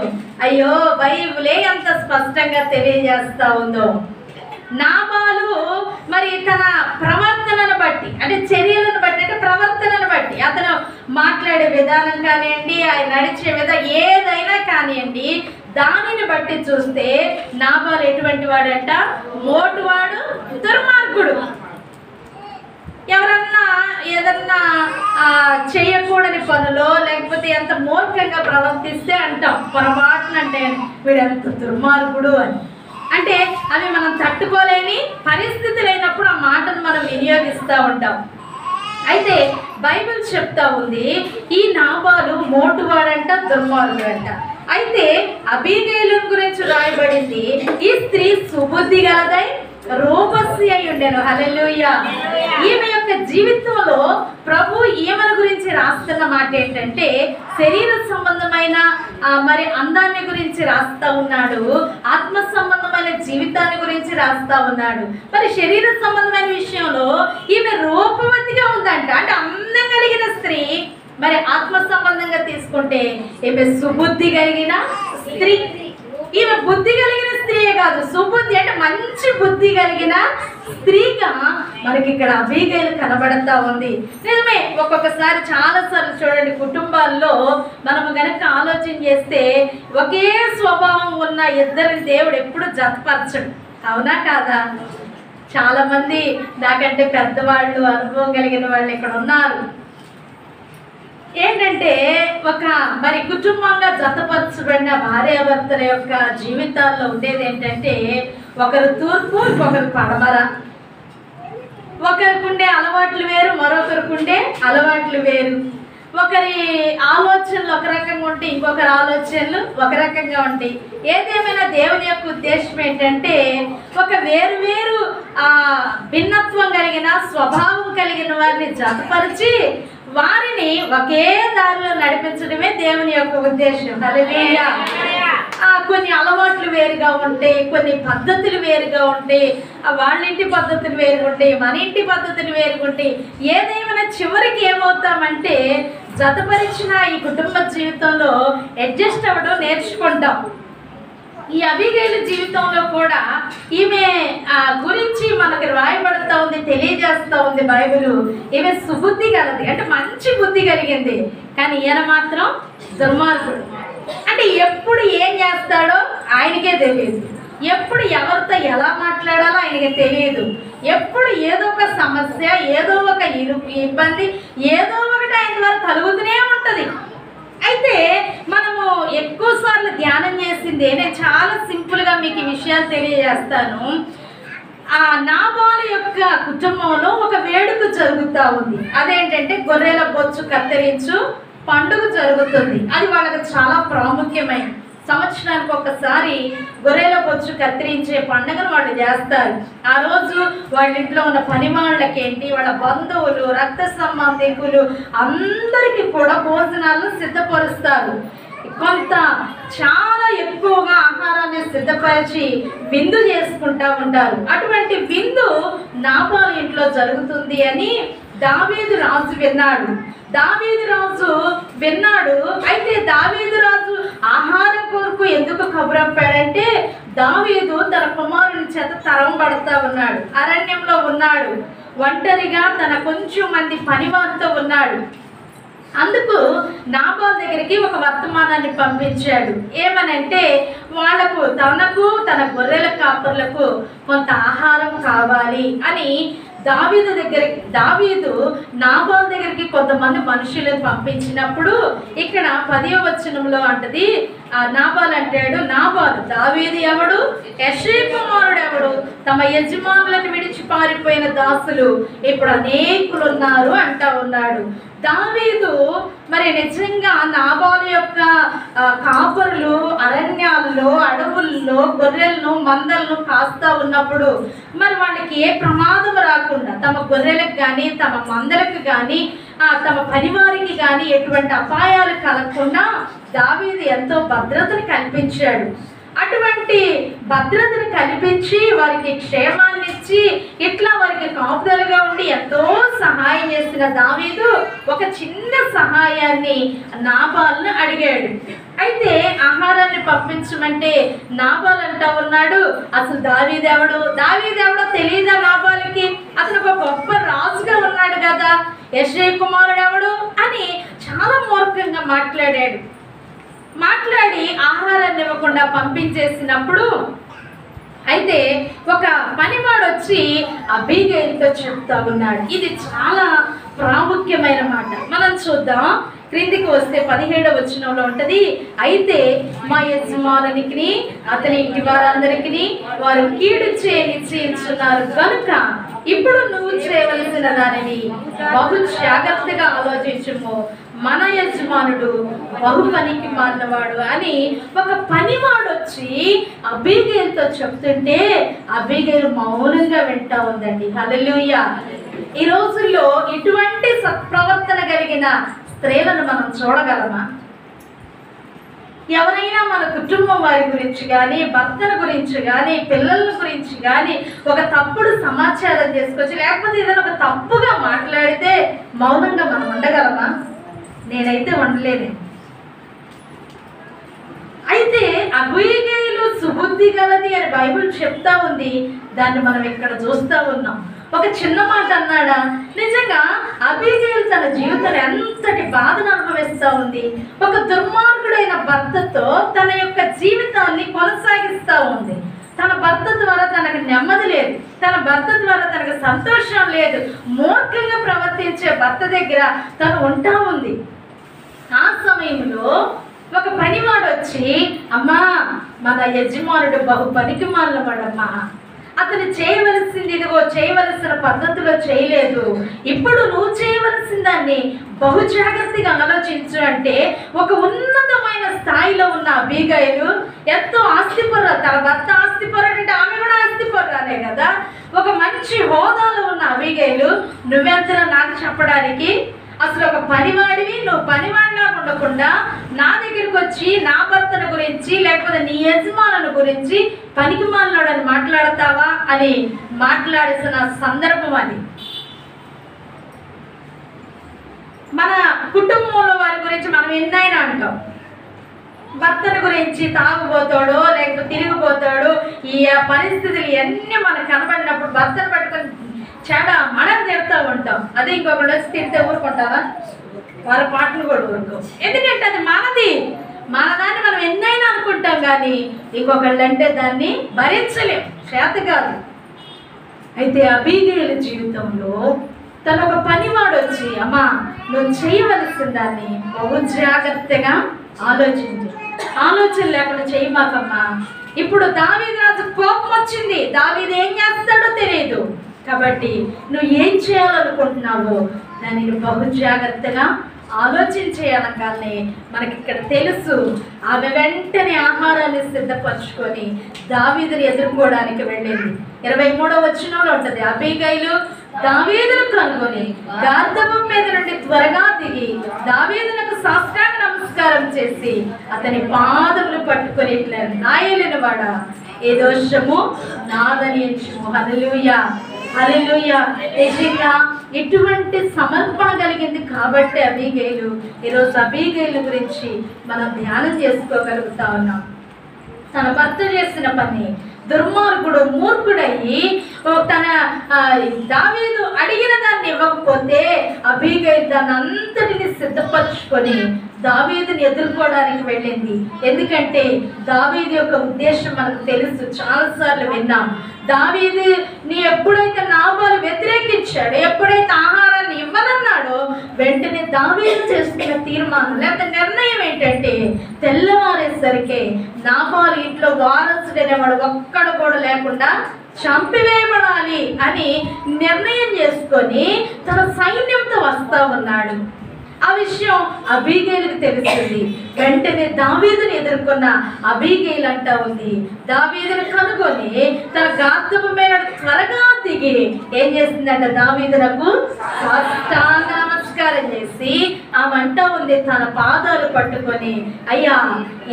అయ్యో, బైబిలే ఎంత స్పష్టంగా తెలియజేస్తా ఉందో. నాబాలు మరి తన ప్రవర్తనను బట్టి, అంటే చర్యలను బట్టి, అంటే ప్రవర్తనను బట్టి, అతను మాట్లాడే విధానం కానివ్వండి, ఆయన నడిచే విధానం ఏదైనా కానివ్వండి, దానిని బట్టి చూస్తే నాబాలు ఎటువంటి వాడంట? మోటువాడు, దుర్మార్గుడు. ఎవరన్నా ఏదన్నా చేయకూడని పనులో లేకపోతే ఎంత మూర్ఖంగా ప్రవర్తిస్తే అంటాం పొరపాటున, అంటే వీడంత దుర్మార్గుడు అని. అంటే అవి మనం తట్టుకోలేని పరిస్థితి లేనప్పుడు ఆ మాటను మనం వినియోగిస్తూ ఉంటాం. అయితే బైబిల్ చెప్తా ఉంది ఈ నాబాలు మోటువాడంట, దుర్మార్గుడంట. అయితే అబీగైలు గురించి రాయబడింది ఈ స్త్రీ సుబుద్ధి గలదై రూపసి అయి ఉండెను. హల్లెలూయా. ఈమె యొక్క జీవితంలో ప్రభు ఈమెను గురించి రాస్తున్న మాట ఏంటంటే శరీర సంబంధమైన మరి అందాన్ని గురించి రాస్తా ఉన్నాడు, ఆత్మ సంబంధమైన జీవితాన్ని గురించి రాస్తా ఉన్నాడు. మరి శరీర సంబంధమైన విషయంలో ఈమె రూపవతిగా ఉందంట, అంటే అందం కలిగిన స్త్రీ. మరి ఆత్మ సంబంధంగా తీసుకుంటే ఈమె సుబుద్ధి కలిగిన స్త్రీ. ఈమె బుద్ధి కలిగిన స్త్రీయే కాదు, సుబుద్ధి అంటే మంచి బుద్ధి కలిగిన స్త్రీగా మనకి ఇక్కడ అబీగైలు కనబడతా ఉంది. నిజమే, ఒక్కొక్కసారి చాలాసార్లు చూడండి కుటుంబాల్లో మనము కనుక ఆలోచన చేస్తే ఒకే స్వభావం ఉన్న ఇద్దరిని దేవుడు ఎప్పుడు జతపరచడు. అవునా కాదా? చాలామంది నాకంటే పెద్దవాళ్ళు, అనుభవం కలిగిన వాళ్ళు ఇక్కడ ఉన్నారు. ఏంటంటే మరి కుటుంబంగా జతపరచబడిన భార్యాభర్తల యొక్క జీవితాల్లో ఉండేది ఏంటంటే ఒకరు తూర్పు, ఇంకొకరు పడమర. ఒకరికి ఉండే అలవాట్లు వేరు, మరొకరికి ఉండే అలవాట్లు వేరు. ఒకరి ఆలోచనలు ఒక రకంగా ఉంటాయి, ఇంకొకరి ఆలోచనలు ఒక రకంగా ఉంటాయి. ఏదేమైనా దేవుని యొక్క ఉద్దేశం ఏంటంటే ఒక వేరు భిన్నత్వం కలిగిన స్వభావం కలిగిన వారిని జతపరిచి వారిని ఒకే దారిలో నడిపించడమే దేవుని యొక్క ఉద్దేశం. హల్లెలూయా. కొన్ని అలవాట్లు వేరుగా ఉంటాయి, కొన్ని పద్ధతులు వేరుగా ఉంటాయి, వాళ్ళ ఇంటి పద్ధతులు వేరుగా ఉంటాయి, మన ఇంటి పద్ధతులు వేరుగా ఉంటాయి. ఏదేమైనా చివరికి ఏమవుతామంటే జతపరిచిన ఈ కుటుంబ జీవితంలో అడ్జస్ట్ అవ్వడం నేర్చుకుంటాం. ఈ అబీగైలు జీవితంలో కూడా ఈమె గురించి మనకి రాయబడుతూ ఉంది, తెలియజేస్తూ ఉంది బైబిల్. ఈమె సుబుద్ధి కలది, అంటే మంచి బుద్ధి కలిగింది. కానీ ఈయన మాత్రం దుర్మార్గుడు. అంటే ఎప్పుడు ఏం చేస్తాడో ఆయనకే తెలియదు, ఎప్పుడు ఎవరితో ఎలా మాట్లాడాలో ఆయనకి తెలియదు. ఎప్పుడు ఏదో ఒక సమస్య, ఏదో ఒక ఇబ్బంది, ఏదో ఒకటి ఆయన ద్వారా కలుగుతూనే ఉంటుంది. అయితే మనము ఎక్కువ సార్లు ధ్యానం చేసింది, నేను చాలా సింపుల్గా మీకు ఈ విషయాలు తెలియజేస్తాను. ఆ నాబాలు యొక్క కుటుంబంలో ఒక వేడుక జరుగుతూ ఉంది. అదేంటంటే గొర్రెల బొచ్చు కత్తిరించు పండుగ జరుగుతుంది. అది వాళ్ళకి చాలా ప్రాముఖ్యమైనది. సంవత్సరానికి ఒకసారి గొర్రెల బొచ్చు కత్తిరించే పండుగను వాళ్ళు చేస్తారు. ఆ రోజు వాళ్ళ ఇంట్లో ఉన్న పని వాళ్ళకేంటి, వాళ్ళ బంధువులు, రక్త సంబంధికులు అందరికీ కూడా భోజనాలను సిద్ధపరుస్తారు. కొంత చాలా ఎక్కువగా ఆహారాన్ని సిద్ధపరిచి విందు చేసుకుంటా ఉంటారు. అటువంటి విందు నాబాలు ఇంట్లో జరుగుతుంది అని దావీదు రాజు విన్నాడు. అయితే దావీదు రాజు ఆహారం కొరకు ఎందుకు కబురంపాడంటే, దావీదు తన కుమారుని చేత తరం పడతా ఉన్నాడు. అరణ్యంలో ఉన్నాడు, ఒంటరిగా తన కొంచెం మంది పనివారితో ఉన్నాడు. అందుకు నాబాల్ దగ్గరికి ఒక వర్తమానాన్ని పంపించాడు. ఏమనంటే, వాళ్లకు తన గొర్రెల కాపర్లకు కొంత ఆహారం కావాలి అని దావీదు నాబాల్ దగ్గరికి కొంతమంది మనుషులను పంపించినప్పుడు ఇక్కడ 10వ వచనంలో అంటది, నాబాల్ అంటాడు, దావీదు ఎవడు, యెషై కుమారుడు ఎవడు, తమ యజమానులను విడిచి పారిపోయిన దాసులు ఇప్పుడు అనేకులు ఉన్నారు అంటా ఉన్నాడు. దావీదు మరి నిజంగా నాబాలు యొక్క కాపరులు అరణ్యాల్లో, అడవుల్లో గొర్రెలను మందలను కాస్తా ఉన్నప్పుడు మరి వాళ్ళకి ఏ ప్రమాదం రాకుండా, తమ గొర్రెలకు కానీ తమ మందలకు కానీ తమ పనివారికి కానీ ఎటువంటి అపాయాలు కలగకుండా దావీదు ఎంతో భద్రతను కల్పించాడు. అటువంటి భద్రతను కల్పించి వారికి క్షేమాన్ని ఇచ్చి ఇట్లా వారికి కాపుదలుగా ఉండి ఎంతో సహాయం చేసిన దావీదు ఒక చిన్న సహాయాన్ని నాబాల్ను అడిగాడు. అయితే ఆహారాన్ని పంపించమంటే నాబాల్ అంటా ఉన్నాడు, అసలు దావీదెవడో తెలియదా నాబాలుకి, అతను ఒక గొప్ప రాజుగా ఉన్నాడు కదా, యెషై కుమారుడు ఎవడు అని చాలా మూర్ఖంగా మాట్లాడి ఆహారాన్ని ఇవ్వకుండా పంపించేసినప్పుడు, అయితే ఒక పనివాడు వచ్చి అబీగైలుతో చెప్తా ఉన్నాడు. ఇది చాలా ప్రాముఖ్యమైన మాట, మనం చూద్దాం. క్రిందికి వస్తే 17వ వచనంలో ఉంటది, అయితే మా యజమానునికి అతని ఇంటి వారందరికీ వారు కీడు నిశ్చయించున్నారు కనుక ఇప్పుడు నువ్వు చేయవలసిన దానిని బహు జాగ్రత్తగా ఆలోచించుము, మన యజమానుడు బహు పనికి మారినవాడు అని ఒక పనివాడు వచ్చి అబీగైలుతో చెప్తుంటే అబీగైలు మౌనంగా వింటా ఉందండి. హల్లెలూయా. ఈ రోజుల్లో ఇటువంటి సత్ప్రవర్తన కలిగిన స్త్రీలను మనం చూడగలమా? ఎవరైనా మన కుటుంబం వారి గురించి కానీ, భర్తల గురించి కానీ, పిల్లల గురించి కానీ ఒక తప్పుడు సమాచారం తీసుకొచ్చి లేకపోతే ఏదైనా ఒక తప్పుగా మాట్లాడితే మౌనంగా మనం ఉండగలమా? నేనైతే ఉండలేను. అయితే అబీగైలు సుబుద్ధి గలది అని బైబిల్ చెప్తా ఉంది, దాన్ని మనం ఇక్కడ చూస్తూ ఉన్నాం. ఒక చిన్న మాట అన్నాడా? నిజంగా అబీగైలు తన జీవితంలో ఎంతటి బాధను అనుభవిస్తూ ఉంది. ఒక దుర్మార్గుడైన భర్తతో తన యొక్క జీవితాన్ని కొనసాగిస్తూ ఉంది. తన భర్త ద్వారా తనకు నెమ్మది లేదు, తన భర్త ద్వారా తనకు సంతోషం లేదు. మూర్ఖంగా ప్రవర్తించే భర్త దగ్గర తను ఉంటా ఉంది. ఆ సమయంలో ఒక పనివాడు వచ్చి, అమ్మా మన యజమానుడు బహు పనికి మాలినవాడమ్మా, అతను చేయవలసిన పద్ధతిలో చేయలేదు, ఇప్పుడు నువ్వు చేయవలసిన దాన్ని బహు జాగ్రత్తగా ఆలోచించు అంటే ఒక ఉన్నతమైన స్థాయిలో ఉన్న అబీగైలు ఎంతో ఆస్తిపర, తన భర్త ఆస్తిపరుడు అంటే ఆమె కూడా ఆస్తిపరురాలే కదా, ఒక మంచి హోదాలో ఉన్న అబీగైలు నువ్వెంత నాకు చెప్పడానికి, అసలు ఒక పనివాడివి, నువ్వు పనివాడిలా ఉండకుండా నా దగ్గరికి వచ్చి నా భర్తను గురించి లేకపోతే నీ యజమానుల గురించి పనికి మాలినాడని మాట్లాడతావా అని మాట్లాడిన సందర్భం అది. మన కుటుంబంలో వారి గురించి మనం ఎన్నైనా అంటాం. భర్తల గురించి తాగుపోతాడో లేకపోతే తిరిగిపోతాడు, ఈ పరిస్థితులు ఎన్ని మనకు కనబడినప్పుడు భర్తను పట్టుకొని మనం తిడతా ఉంటాం. అదే ఇంకొకటి వచ్చి తిడితే ఊరుకుంటావా? వారి పాటలు కూడా ఊరుకో. ఎందుకంటే అది మనదాన్ని మనం ఎన్నైనా అనుకుంటాం, కానీ ఇంకొకళ్ళు అంటే దాన్ని భరించలేం, చేత కాదు. అయితే అబీగైలు జీవితంలో తను ఒక పనివాడు వచ్చి, అమ్మా నువ్వు చేయవలసిన దాన్ని బహు జాగ్రత్తగా ఆలోచన లేకుండా చేయమాకమ్మా. ఇప్పుడు దావీదు రాజు కోపం వచ్చింది, దావీదు ఏం చేస్తాడో తెలియదు, కాబట్టి నువ్వు ఏం చేయాలనుకుంటున్నావో దానిని బహు జాగ్రత్తగా ఆలోచించే అనగానే మనకి ఇక్కడ తెలుసు, ఆమె వెంటనే ఆహారాన్ని సిద్ధపరచుకొని దావీదుని ఎదుర్కోవడానికి వెళ్ళింది. 23వ వచనంలో ఉంటుంది, అబీగైలు దావీదును కనుగొని గార్ధబం మీద నుండి త్వరగా దిగి దావీదునకు సాష్టాంగ నమస్కారం చేసి అతని పాదములు పట్టుకొని ఇట్లా, నా ఏలిన వాడా ఏ దోషము నాదని ఎంచుము. హల్లెలూయా, హల్లెలూయా. నిజంగా ఇటువంటి సమర్పణ కలిగింది కాబట్టి అబీగైలు, ఈరోజు అబీగైలు గురించి మనం ధ్యానం చేసుకోగలుగుతా ఉన్నాం. తన భర్త చేసిన పని, దుర్మార్గుడు మూర్ఖుడయ్యి తన దావీదు అడిగిన దాన్ని ఇవ్వకపోతే అబీగైలు దాన్ని అంతటిని సిద్ధపరచుకొని దావీదుని ఎదుర్కోవడానికి వెళ్ళింది. ఎందుకంటే దావీదు యొక్క ఉద్దేశం మనకు తెలుసు, చాలాసార్లు విన్నాం. దావీదుని ఎప్పుడైతే నాబాలు వ్యతిరేకించాడో, ఎప్పుడైతే ఆహారాన్ని ఇవ్వనన్నాడో, వెంటనే దావీదు చేసుకున్న తీర్మానం లేకపోతే నిర్ణయం ఏంటంటే తెల్లవారేసరికి నాబాలు ఇంట్లో వారసుడనేవాడు ఒక్కడు కూడా లేకుండా చంపివేయబడాలి అని నిర్ణయం చేసుకొని తన సైన్యంతో వస్తా ఉన్నాడు. ఆ విషయం అబీగైలుకు తెలిసింది. వెంటనే దావీదుని ఎదుర్కొన్న అబీగైలు అంటా ఉంది, దావీదుని కనుగొని తన గార్ధబం మీద త్వరగా దిగి ఏం చేసిందంట, దావీదునకు సాష్టాంగ నమస్కారం చేసి ఆమె అంటా ఉంది, తన పాదాలు పట్టుకొని, అయ్యా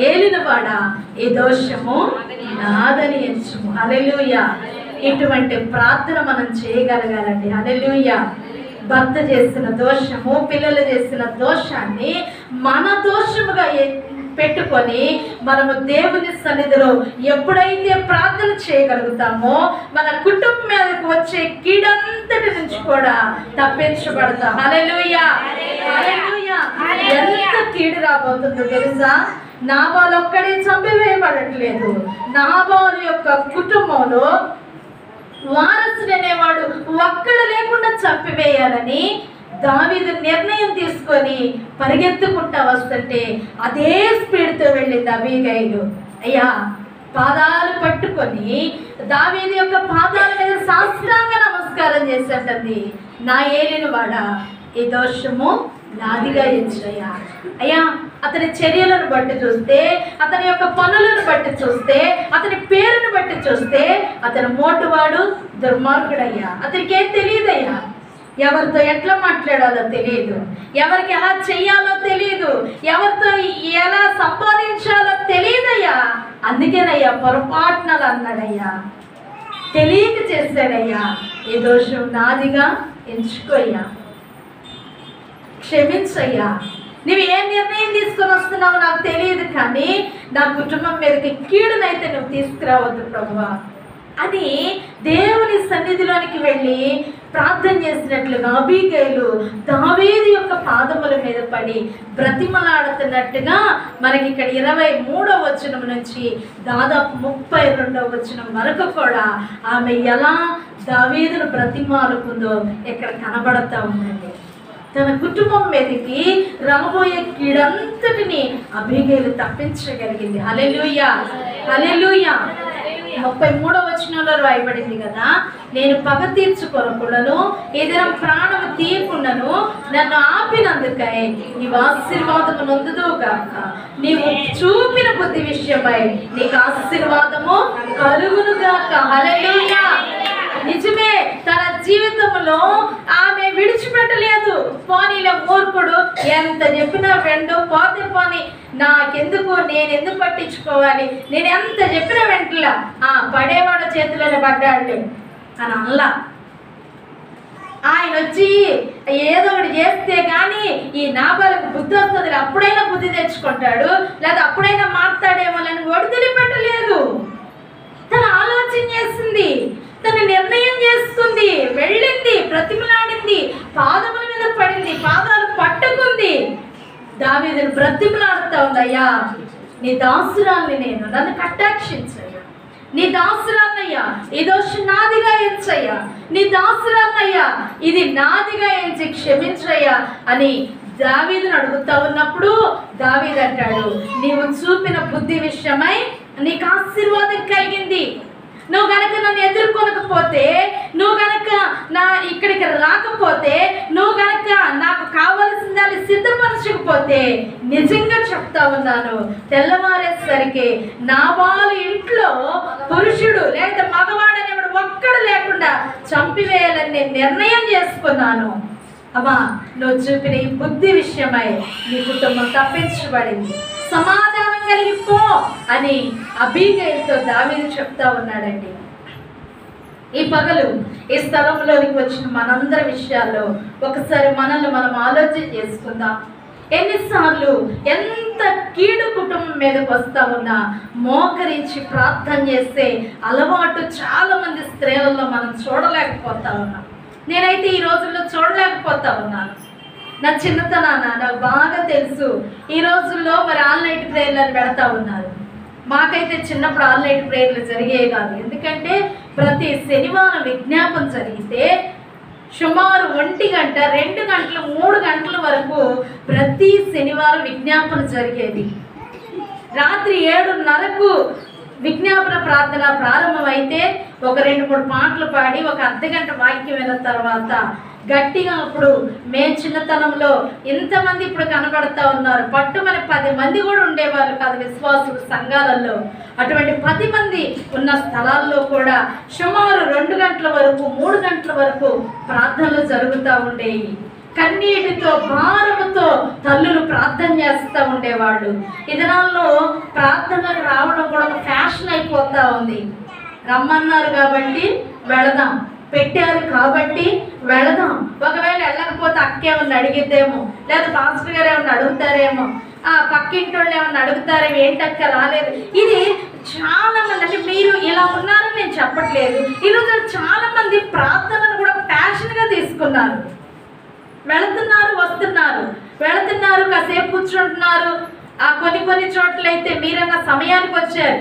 ఏలినవాడా ఈ దోషము నాదని ఎంచుము. హల్లెలూయా. ఇటువంటి ప్రార్థన మనం చేయగలగాలండి. హల్లెలూయా. భర్త చేసిన దోషము, పిల్లలు చేసిన దోషాన్ని మన దోషముగా పెట్టుకొని మనము దేవుని సన్నిధిలో ఎప్పుడైతే ప్రార్థన చేయగలుగుతామో మన కుటుంబం మీదకు వచ్చే కీడంతటి నుంచి కూడా తప్పించబడతాం. హల్లెలూయా, హల్లెలూయా. ఎంత కీడు రాబోతుందో తెలుసా? నాబాలు ఒక్కడే చంపివేయబడట్లేదు. నాబాలు యొక్క కుటుంబంలో వారసుడు అనేవాడు ఒక్కడ లేకుండా చంపివేయాలని దావీదు నిర్ణయం తీసుకొని పరిగెత్తుకుంటా వస్తుంటే అదే స్పీడ్తో వెళ్ళింది అబీగైలు. అయ్యా పాదాలు పట్టుకొని దావీదు యొక్క పాదాల మీద సాష్టాంగ నమస్కారం చేసేటది, నా ఏలిన వాడా ఈ దోషము నాదిగా ఎంచయ్యా. అయ్యా అతని చర్యలను బట్టి చూస్తే, అతని యొక్క పనులను బట్టి చూస్తే, అతని పేరును బట్టి చూస్తే అతను మోటువాడు, దుర్మార్గుడయ్యా. అతనికి ఏం తెలియదయ్యా, ఎవరితో ఎట్లా మాట్లాడాలో తెలియదు, ఎవరికి ఎలా చెయ్యాలో తెలియదు, ఎవరితో ఎలా సంపాదించాలో తెలియదయ్యా. అందుకేనయ్యా పొరపాటున అన్నాడయ్యా, తెలియక చేశాడయ్యా. ఈ దోషం నాదిగా ఎంచుకోయ్యా, క్షమించయ్యా. నువ్వు ఏ నిర్ణయం తీసుకొని వస్తున్నావో నాకు తెలియదు, కానీ నా కుటుంబం మీదకి కీడునైతే నువ్వు తీసుకురావద్దు ప్రభువా అని దేవుని సన్నిధిలోనికి వెళ్ళి ప్రార్థన చేసినట్లుగా అబీగైలు దావీదు యొక్క పాదముల మీద పడి బ్రతిమలాడుతున్నట్టుగా మనకి ఇక్కడ 23వ వచనం నుంచి దాదాపు 32వ వచనం వరకు కూడా ఆమె ఎలా దావీదును బ్రతిమాలుకుందో ఇక్కడ కనబడతా ఉందండి. తన కుటుంబం మీదకి రాబోయే కీడంతటిని అబీగైలు తప్పించగలిగింది. హల్లెలూయా, హల్లెలూయా. 33వ వచనంలో రాయబడింది కదా, నేను పగ తీర్చుకొనకుండాను ఈ దినం ప్రాణము తీయకుండాను నన్ను ఆపినందుకై నీవు ఆశీర్వాదము నొందుదువు గాక. నీవు చూపిన బుద్ధి విషయమై నీకు ఆశీర్వాదము కలుగును గాక. హల్లెలూయా. నిజమే, తన జీవితంలో ఆమె విడిచిపెట్టలేదు. పోనీలో మూర్ఖుడు ఎంత చెప్పినా వెండు పోతే పోని, నాకెందుకు, నేను ఎందుకు పట్టించుకోవాలి, నేను ఎంత చెప్పినా వెంటలా పడేవాడు చేతిలోనే పడ్డాడు అని అల్లా. ఆయన వచ్చి ఏదో ఒకటి చేస్తే కానీ ఈ నాబాలకు బుద్ధి వస్తుంది, అప్పుడైనా బుద్ధి తెచ్చుకుంటాడు, లేదా అప్పుడైనా మాట్లాడేమో అని వదిలిపెట్టలేదు. తను ఆలోచన చేసింది, తన నిర్ణయం చేసుకుంది, వెళ్ళింది, బ్రతిమలాడింది, పాదముల మీద పడింది, పాదాలు పట్టుకుంది. దావీదును బ్రతిమలాడుతా ఉందయ్యా, నీ దాసురాల్ని నేను, నన్ను కటాక్షించయ్యా, నీ దాసురాన్నయ్యా, ఈ దోషం నాదిగా ఎంచయ్యా, నీ దాసురాన్నయ్యా, ఇది నాదిగా ఎంచి క్షమించయ్యా అని దావీదును అడుగుతా ఉన్నప్పుడు దావీదు అంటాడు, నీవు చూపిన బుద్ధి విషయమై నీకు ఆశీర్వాదం కలిగింది. నువ్వు గనక నన్ను ఎదుర్కొనకపోతే, నువ్వు గనక నా ఇక్కడికి రాకపోతే, నువ్వు గనక నాకు కావలసిన దాన్ని సిద్ధపరచ లేకపోతే నిజంగా చెప్తా ఉన్నాను, తెల్లవారేసరికి నాబాలు ఇంట్లో పురుషుడు లేదా మగవాడు అనేవాడు ఒక్కడు లేకుండా చంపివేయాలని నేను నిర్ణయం చేసుకున్నాను. అమ్మా, నువ్వు చూపిన ఈ బుద్ధి విషయమై నీ కుటుంబం తప్పించబడింది, సమాధానం కలిగి పో అని అబీగైల్తో దావీదు చెప్తా ఉన్నాడండి. ఈ పగలు ఈ స్థలంలోనికి వచ్చిన మనందరి విషయాల్లో ఒకసారి మనల్ని మనం ఆలోచన చేసుకుందాం. ఎన్నిసార్లు ఎంత కీడు కుటుంబం మీదకి వస్తా ఉన్నా మోకరించి ప్రార్థన చేస్తే అలవాటు చాలా మంది స్త్రీలలో మనం చూడలేకపోతా ఉన్నాం. నేనైతే ఈ రోజుల్లో చూడలేకపోతా ఉన్నాను. నా చిన్నతనాన నాకు బాగా తెలుసు. ఈ రోజుల్లో మరి ఆల్ నైట్ ప్రేయర్లను పెడతా ఉన్నారు. మాకైతే చిన్నప్పుడు ఆల్ నైట్ ప్రేయర్లు జరిగేవి కాదు. ఎందుకంటే ప్రతి శనివారం విజ్ఞాపన జరిగితే సుమారు 1 గంట 2 గంటలు 3 గంటల వరకు ప్రతి శనివారం విజ్ఞాపన జరిగేది. రాత్రి 7:30కు విజ్ఞాపన ప్రార్థన ప్రారంభమైతే ఒక 2-3 పాటలు పాడి ఒక అర్ధగంట వాక్యం విన్న తర్వాత గట్టిగా, అప్పుడు మేము చిన్నతనంలో ఇంతమంది ఇప్పుడు కనబడతా ఉన్నారు, పట్టుమని 10 మంది కూడా ఉండేవాళ్ళు కాదు విశ్వాసులు సంఘాలలో. అటువంటి 10 మంది ఉన్న స్థలాల్లో కూడా సుమారు 2 గంటల వరకు 3 గంటల వరకు ప్రార్థనలు జరుగుతూ ఉండేవి. కన్నీటితో భారముతో తల్లులు ప్రార్థన చేస్తూ ఉండేవాళ్ళు. ఈ దినాల్లో ప్రార్థనకు రావడం కూడా ఒక ఫ్యాషన్ అయిపోతూ ఉంది. రమ్మన్నారు కాబట్టి వెళదాం, పెట్టారు కాబట్టి వెళదాం. ఒకవేళ వెళ్ళకపోతే అక్కేమన్నా అడిగిద్దేమో, లేదా పాస్టర్ గారు ఏమన్నా అడుగుతారేమో, పక్కింటి వాళ్ళు ఏమన్నా అడుగుతారేమో, ఏంటక్క రాలేదు. ఇది చాలా మంది, అంటే మీరు ఇలా ఉన్నారని నేను చెప్పట్లేదు, ఈరోజు చాలా మంది ప్రార్థనను కూడా ప్యాషన్గా తీసుకున్నారు. వెళుతున్నారు, వస్తున్నారు, వెళుతున్నారు, కాసేపు కూర్చుంటున్నారు. కొన్ని చోట్లయితే మీరన్న సమయానికి వచ్చారు,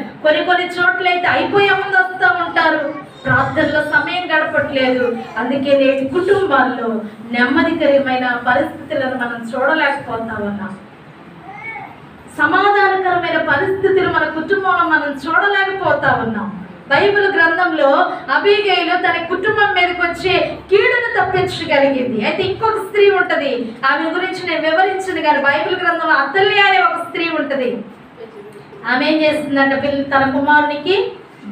కొన్ని చోట్లయితే అయిపోయే ముందు వస్తూ ఉంటారు. ప్రార్థనలో సమయం గడపట్లేదు. అందుకే నేటి కుటుంబాల్లో నెమ్మదికరమైన పరిస్థితులను మనం చూడలేకపోతా ఉన్నాం. సమాధానకరమైన పరిస్థితులు మన కుటుంబంలో మనం చూడలేకపోతా ఉన్నాం. బైబిల్ గ్రంథంలో అబీగైలు తన కుటుంబం మీదకి వచ్చే కీడును తప్పించగలిగింది. అయితే ఇంకొక స్త్రీ ఉంటది, ఆమె గురించి నేను వివరించింది కానీ బైబిల్ గ్రంథంలో అతల్య అనే ఒక స్త్రీ ఉంటది. ఆమె ఏం చేస్తుందంటే తన కుమారునికి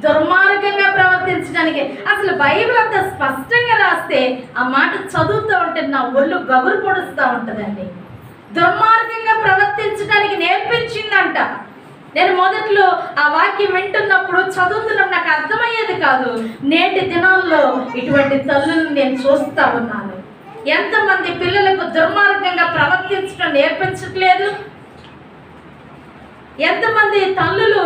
దుర్మార్గంగా ప్రవర్తించడానికి, అసలు బైబిల్ అంత స్పష్టంగా రాస్తే ఆ మాట చదువుతూ ఉంటే నా ఒళ్ళు గగురు పొడుస్తూ ఉంటుందండి. దుర్మార్గంగా ప్రవర్తించడానికి నేర్పించిందంట. నేను మొదట్లో ఆ వాక్యం వింటున్నప్పుడు చదువుతున్నప్పుడు నాకు అర్థమయ్యేది కాదు. నేటి దినాల్లో ఇటువంటి తల్లులను నేను చూస్తూ ఉన్నాను. ఎంతమంది పిల్లలకు దుర్మార్గంగా ప్రవర్తించడం నేర్పించట్లేదు. ఎంతమంది తల్లులు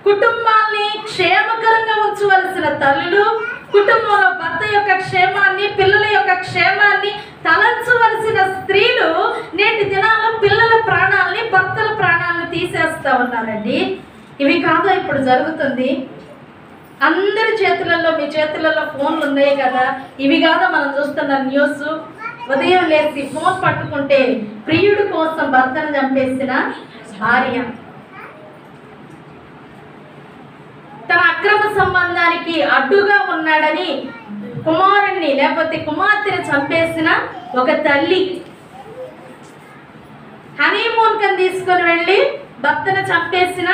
కుటుంబాన్ని క్షేమకరంగా ఉంచవలసిన తల్లులు కుటుంబంలో భర్త యొక్క క్షేమాన్ని, పిల్లల యొక్క క్షేమాన్ని తలంచవలసిన స్త్రీలు నేటి దినాల్లో పిల్లల ప్రాణాలని, భర్తల ప్రాణాలను తీసేస్తూ ఉన్నారండి. ఇవి కాదా ఇప్పుడు జరుగుతుంది? అందరి చేతులలో, మీ చేతులలో ఫోన్లు ఉన్నాయి కదా, ఇవి కాదా మనం చూస్తున్న న్యూస్? ఉదయం లేచి ఫోన్ పట్టుకుంటే ప్రియుడి కోసం భర్తను చంపేసిన భార్య, తన అక్రమ సంబంధానికి అడ్డుగా ఉన్నాడని కుమారుణ్ణి లేకపోతే కుమార్తెను చంపేసిన ఒక తల్లి, హనీమూన్ కని తీసుకొని వెళ్ళి భర్తను చంపేసిన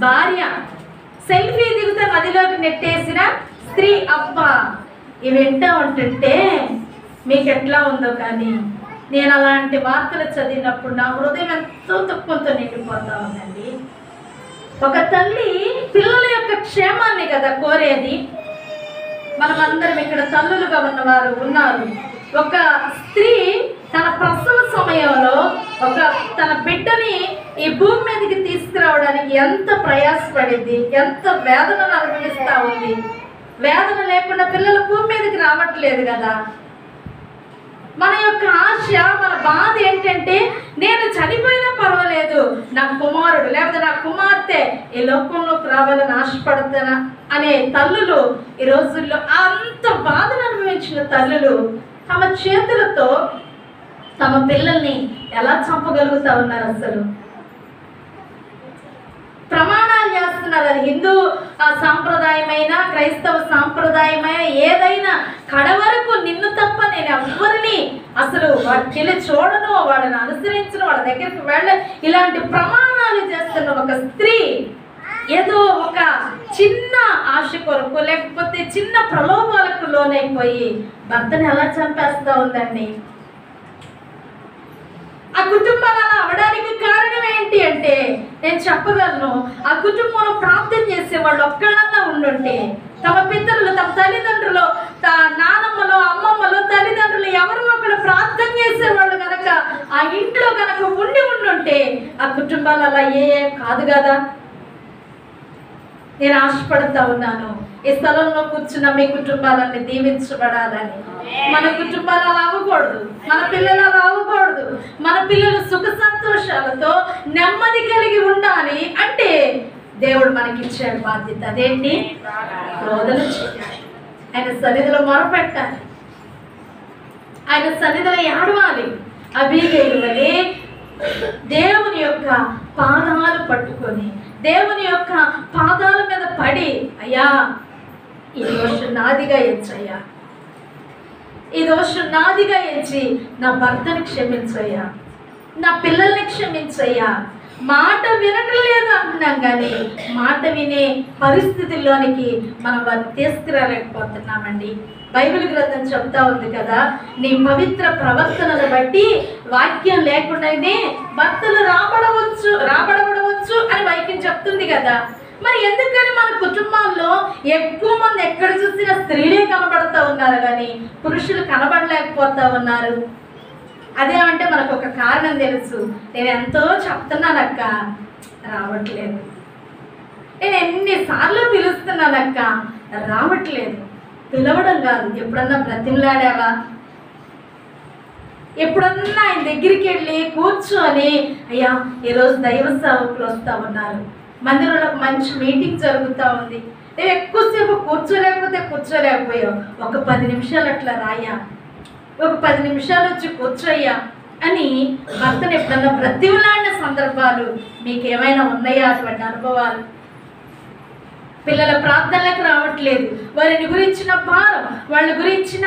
భార్య, సెల్ఫీ దిగుతూ నదిలోకి నెట్టేసిన స్త్రీ. అబ్బా, ఇవి వింటూ ఉంటుంటే మీకు ఎట్లా ఉందో కానీ నేను అలాంటి వార్తలు చదివినప్పుడు నా హృదయం ఎంతో దుఃఖంతో నిండిపోతా ఉందండి. ఒక తల్లి పిల్లల యొక్క క్షేమాన్ని కదా కోరేది. మనమందరం ఇక్కడ తల్లులుగా ఉన్నవారు ఉన్నారు. ఒక స్త్రీ తన ప్రసవ సమయంలో తన బిడ్డని ఈ భూమి మీదకి తీసుకురావడానికి ఎంత ప్రయాసపడింది, ఎంత వేదనను అనుభవిస్తూ ఉంది. వేదన లేకుండా పిల్లలు భూమి మీదకి రావట్లేదు కదా. మన యొక్క ఆశ, మన బాధ ఏంటంటే నేను చనిపోయినా పర్వాలేదు, నా కుమారుడు లేకపోతే నా కుమార్తె ఈ లోకంలోకి రావాలని ఆశపడతానా అనే తల్లులు ఈ రోజుల్లో, అంత బాధను అనుభవించిన తల్లులు తమ చేతులతో తమ పిల్లల్ని ఎలా చంపగలుగుతా ఉన్నారు? అసలు ప్రమాణాలు చేస్తున్నారు. అది హిందూ సాంప్రదాయమైన, క్రైస్తవ సాంప్రదాయమైన ఏదైనా కడవరకు నిన్ను తప్ప నేను ఎవ్వరిని అసలు వాటికి వెళ్ళి చూడను, వాళ్ళని అనుసరించను, వాళ్ళ దగ్గరికి వెళ్ళ, ఇలాంటి ప్రమాణాలు చేస్తున్న ఒక స్త్రీ ఏదో ఒక చిన్న ఆశ కొరకు లేకపోతే చిన్న ప్రలోభాలకు లోనైపోయి భర్తని ఎలా చంపేస్తా ఉందండి. ఆ కుటుంబాలు అలా అవడానికి కారణం ఏంటి అంటే నేను చెప్పగలను, ఆ కుటుంబంలో ప్రార్థన చేసే వాళ్ళు ఒక్కళ్ళన్నా ఉండుంటే, తమ పితరులు, తమ తల్లిదండ్రులు, నానమ్మలు, అమ్మమ్మలు, తల్లిదండ్రులు ఎవరో ఒకరు ప్రార్థన చేసేవాళ్ళు కనుక ఆ ఇంట్లో కనుక ఉండుంటే ఆ కుటుంబాలు అలా కాదు కదా. నేను ఆశపడుతూ ఉన్నాను ఈ స్థలంలో కూర్చున్న మీ కుటుంబాలన్నీ దీవించబడాలని. మన కుటుంబాలు అలా అవ్వకూడదు, మన పిల్లలు అలా అవ్వకూడదు. మన పిల్లలు సుఖ సంతోషాలతో నెమ్మది కలిగి ఉండాలి అంటే దేవుడు మనకిచ్చాడు బాధ్యత. అదేంటి? ప్రార్థన చేయాలి, ఆయన సన్నిధిలో మొరపెట్టాలి, ఆయన సన్నిధిలో ఏడవాలి. అబీగయలు వలె దేవుని యొక్క పాదాలు పట్టుకొని దేవుని యొక్క పాదాల మీద పడి, అయ్యా ఈ దోషం నాదిగా ఎంచయ్యా, ఈ దోషం నాదిగా ఎంచి నా భర్తని క్షమించయ్యా, నా పిల్లల్ని క్షమించయ్యా. మాట వినటం లేదు అంటున్నాం కానీ మాట వినే పరిస్థితుల్లోనికి మనం వారిని తీసుకురాలేకపోతున్నామండి. బైబిల్ గ్రంథం చెప్తా ఉంది కదా, నీ పవిత్ర ప్రవర్తనను బట్టి వాక్యం లేకుండానే భర్తలు రాబడవచ్చు అని వాక్యం చెప్తుంది కదా. మరి ఎందుకని మన కుటుంబాల్లో ఎక్కువ మంది ఎక్కడ చూసినా స్త్రీలే కనబడతా ఉన్నారు కానీ పురుషులు కనబడలేకపోతా ఉన్నారు? అదేమంటే మనకు ఒక కారణం తెలుసు. నేను ఎంతో చెప్తున్నానక్క, రావట్లేదు. నేను ఎన్నిసార్లు పిలుస్తున్నానక్క, రావట్లేదు. పిలవడం కాదు, ఎప్పుడన్నా బ్రతిమలాడావా? ఎప్పుడన్నా ఆయన దగ్గరికి వెళ్ళి కూర్చొని, అయ్యా ఈరోజు దైవ సేవకులు వస్తూ ఉన్నారు, మందిరంలో మంచి మీటింగ్ జరుగుతూ ఉంది, నేను ఎక్కువసేపు కూర్చోలేకపోయావు, ఒక 10 నిమిషాలు అట్లా రాయా, ఒక 10 నిమిషాలు వచ్చి కూర్చోయ్యా అని భర్తను ఎప్పుడన్నా బ్రతిమలాడిన సందర్భాలు మీకేమైనా ఉన్నాయా? అటువంటి అనుభవాలు? పిల్లల ప్రార్థనలకు రావట్లేదు, వారిని గురించిన భారం, వాళ్ళ గురించిన